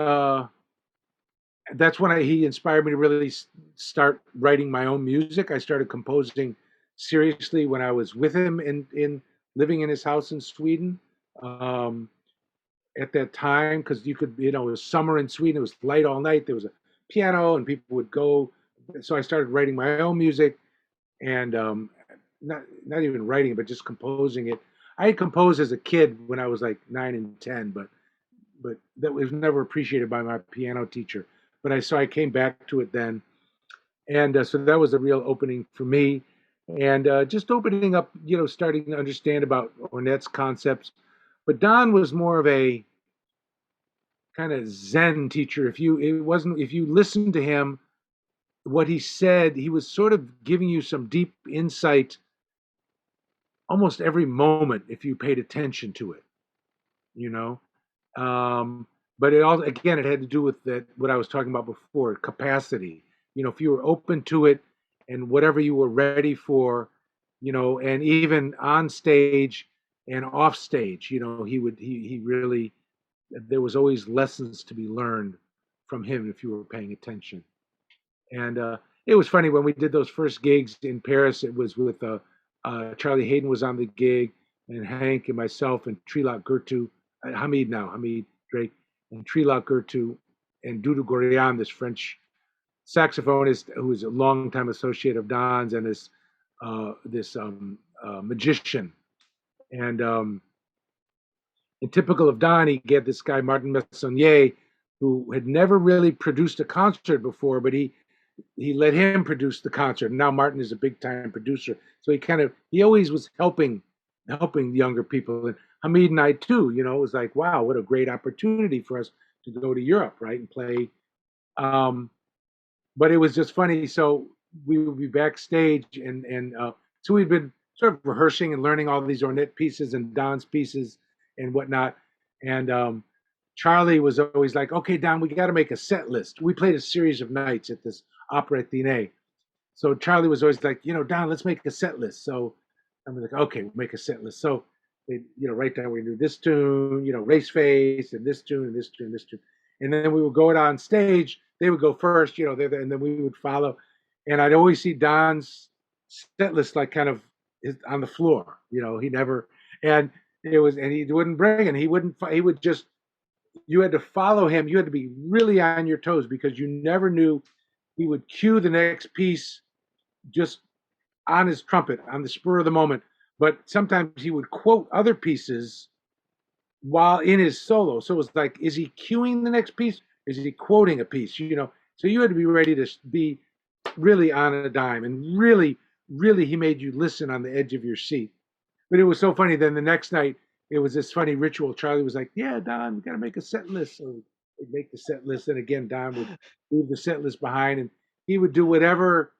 That's when he inspired me to really start writing my own music. I started composing seriously when I was with him in living in his house in Sweden. Um, at that time, because you could, it was summer in Sweden. It was light all night. There was a piano, and people would go. So I started writing my own music, and not even writing it, but just composing it. I had composed as a kid when I was like 9 and 10, but that was never appreciated by my piano teacher. But I came back to it then, and so that was a real opening for me, and just opening up, starting to understand about Ornette's concepts. But Don was more of a kind of Zen teacher. If you listened to him, what he said, he was sort of giving you some deep insight almost every moment if you paid attention to it, you know. But it all again, it had to do with that what I was talking about before, capacity. If you were open to it and whatever you were ready for, and even on stage and off stage, he really there was always lessons to be learned from him if you were paying attention. And it was funny when we did those first gigs in Paris. It was with Charlie Hayden was on the gig, and Hank and myself and Trilak Gurtu, Hamid Drake, and Trilak Gurtu, and Dudu Gorian, this French saxophonist who was a longtime associate of Don's, and this magician. And in typical of Don, he get this guy Martin Messonnier, who had never really produced a concert before, but he let him produce the concert. And now Martin is a big time producer, so he always was helping younger people. And Hamid and I too, it was like, wow, what a great opportunity for us to go to Europe, right, and play. But it was just funny. So we would be backstage, and so we'd been sort of rehearsing and learning all these Ornette pieces and Don's pieces and whatnot. And Charlie was always like, "Okay, Don, we got to make a set list." We played a series of nights at this opera at Athénée. So Charlie was always like, "Don, let's make a set list." So I'm like, "Okay, we'll make a set list." So they, write down we do this tune, Race Face, and this tune, and this tune, and this tune, and then we would go it on stage. They would go first, and then we would follow. And I'd always see Don's set list like kind of on the floor. He never, and and he wouldn't bring it. He would just, you had to follow him. You had to be really on your toes because you never knew he would cue the next piece just on his trumpet on the spur of the moment. But sometimes he would quote other pieces while in his solo. So it was like, is he cueing the next piece? Is he quoting a piece? So you had to be ready to be really on a dime, and really, really, he made you listen on the edge of your seat. But it was so funny. Then the next night, it was this funny ritual. Charlie was like, "Yeah, Don, we got to make a set list." So we'd make the set list, and again, Don would leave the set list behind, and he would do whatever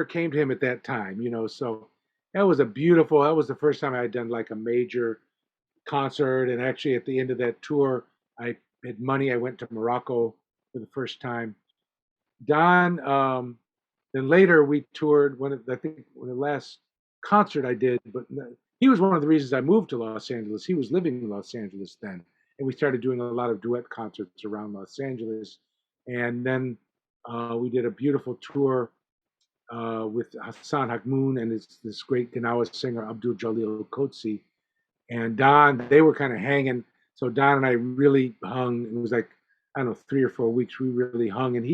came to him at that time. So that was that was the first time I had done like a major concert. And actually, at the end of that tour, I had money. I went to Morocco for the first time. Don, then later we toured I think when the last concert I did, but he was one of the reasons I moved to Los Angeles. He was living in Los Angeles then, and we started doing a lot of duet concerts around Los Angeles. And then we did a beautiful tour with Hassan Hakmoun and this great Ganawa singer Abdul Jalil Kotsi. And Don, they were kind of hanging. So Don and I really hung. It was like, I don't know, 3 or 4 weeks. We really hung, and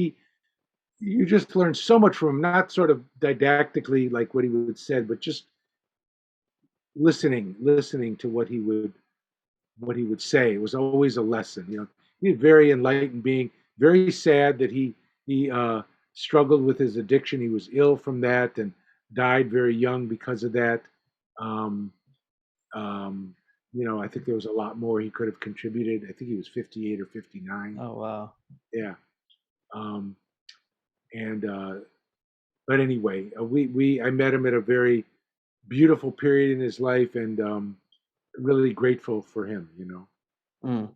you just learned so much from him, not sort of didactically like what he would said, but just listening to what he would say. It was always a lesson. He was a very enlightened being. Very sad that he struggled with his addiction. He was ill from that and died very young because of that. Um, um, I think there was a lot more he could have contributed. I think he was 58 or 59. Oh wow. Yeah. Um, and but anyway, we I met him at a very beautiful period in his life, and really grateful for him. Mm.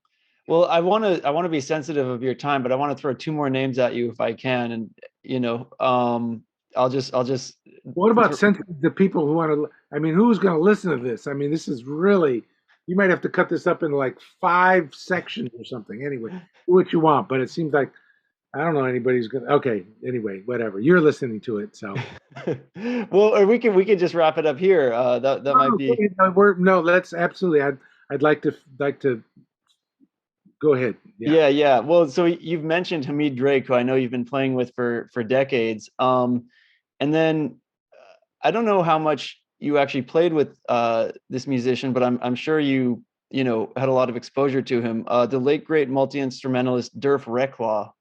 Well, I want to be sensitive of your time, but I want to throw two more names at you if I can, and I'll just What about sensitive to people who want to? I mean, who's going to listen to this? I mean, this is really. You might have to cut this up into like 5 sections or something. Anyway, do what you want, but it seems like I don't know anybody's gonna. Okay, anyway, whatever. You're listening to it, so. well, or we can just wrap it up here. That might be. No, that's absolutely. I'd like to go ahead. Yeah. Yeah. Well, so you've mentioned Hamid Drake, who I know you've been playing with for decades. And then I don't know how much you actually played with this musician, but I'm sure you had a lot of exposure to him. The late great multi-instrumentalist Derf Reklaw,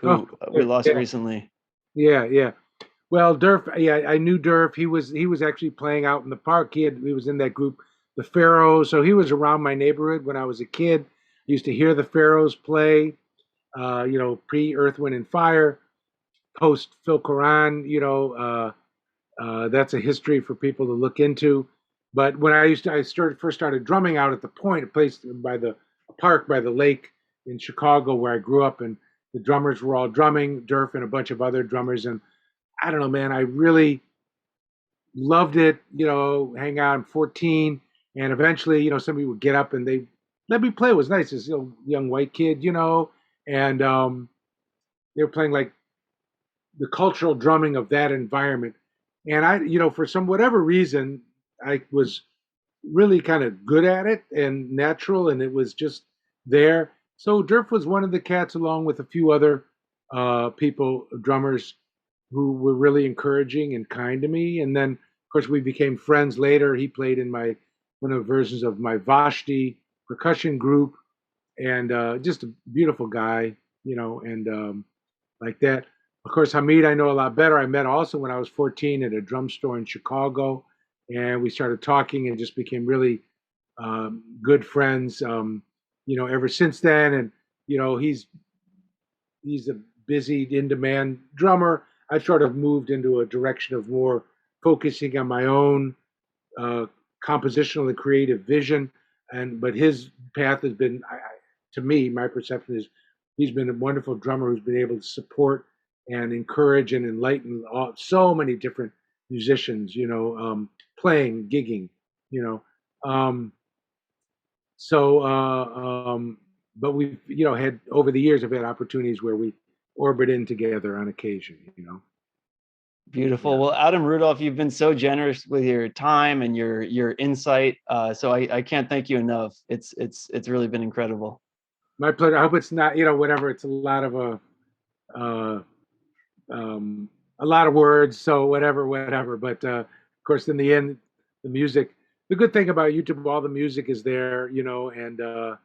Oh, who we lost yeah, recently. yeah. Well, Derf, yeah, I knew Derf. He was actually playing out in the park. He was in that group, the Pharaohs. So he was around my neighborhood when I was a kid. I used to hear the Pharaohs play. Pre Earth, Wind and Fire, post Phil Koran. That's a history for people to look into. But when first started drumming out at the Point, a place by the park by the lake in Chicago where I grew up, and the drummers were all drumming, Derf and a bunch of other drummers, and I don't know, man, I really loved it. Hang out. I'm 14, and eventually, somebody would get up and they let me play. It was nice. This young white kid, and they were playing like the cultural drumming of that environment. And for some whatever reason, I was really kind of good at it and natural, and it was just there. So Derf was one of the cats, along with a few other people, drummers, who were really encouraging and kind to me. And then, of course, we became friends later. He played in one of the versions of my Vashti percussion group, and just a beautiful guy, and like that. Of course, Hamid, I know a lot better. I met also when I was 14 at a drum store in Chicago, and we started talking and just became really good friends. Ever since then, and he's a busy, in-demand drummer. I've sort of moved into a direction of more focusing on my own uh, compositional and creative vision. But his path has been, to me, my perception is he's been a wonderful drummer who's been able to support and encourage and enlighten so many different musicians. Playing, gigging. You know, um, so but we've had over the years, I've had opportunities where we orbit in together on occasion. Beautiful. Yeah. Well, Adam Rudolph, you've been so generous with your time and your insight. So I can't thank you enough. It's really been incredible. My pleasure. I hope it's not, whatever. It's a lot of uh, um, a lot of words. So whatever. But of course, in the end, the music. The good thing about YouTube, all the music is there, and on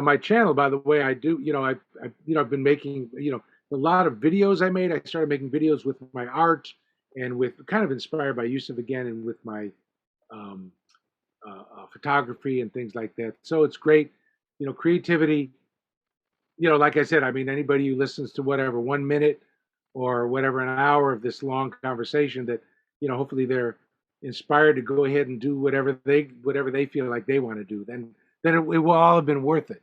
my channel, by the way, I do, I've been making, a lot of videos I made. I started making videos with my art and with kind of inspired by Yusef again, and with my um, photography and things like that. So it's great, creativity. Like I said, I mean, anybody who listens to whatever 1 minute or whatever an hour of this long conversation, that hopefully they're inspired to go ahead and do whatever they feel like they want to do. Then it will all have been worth it.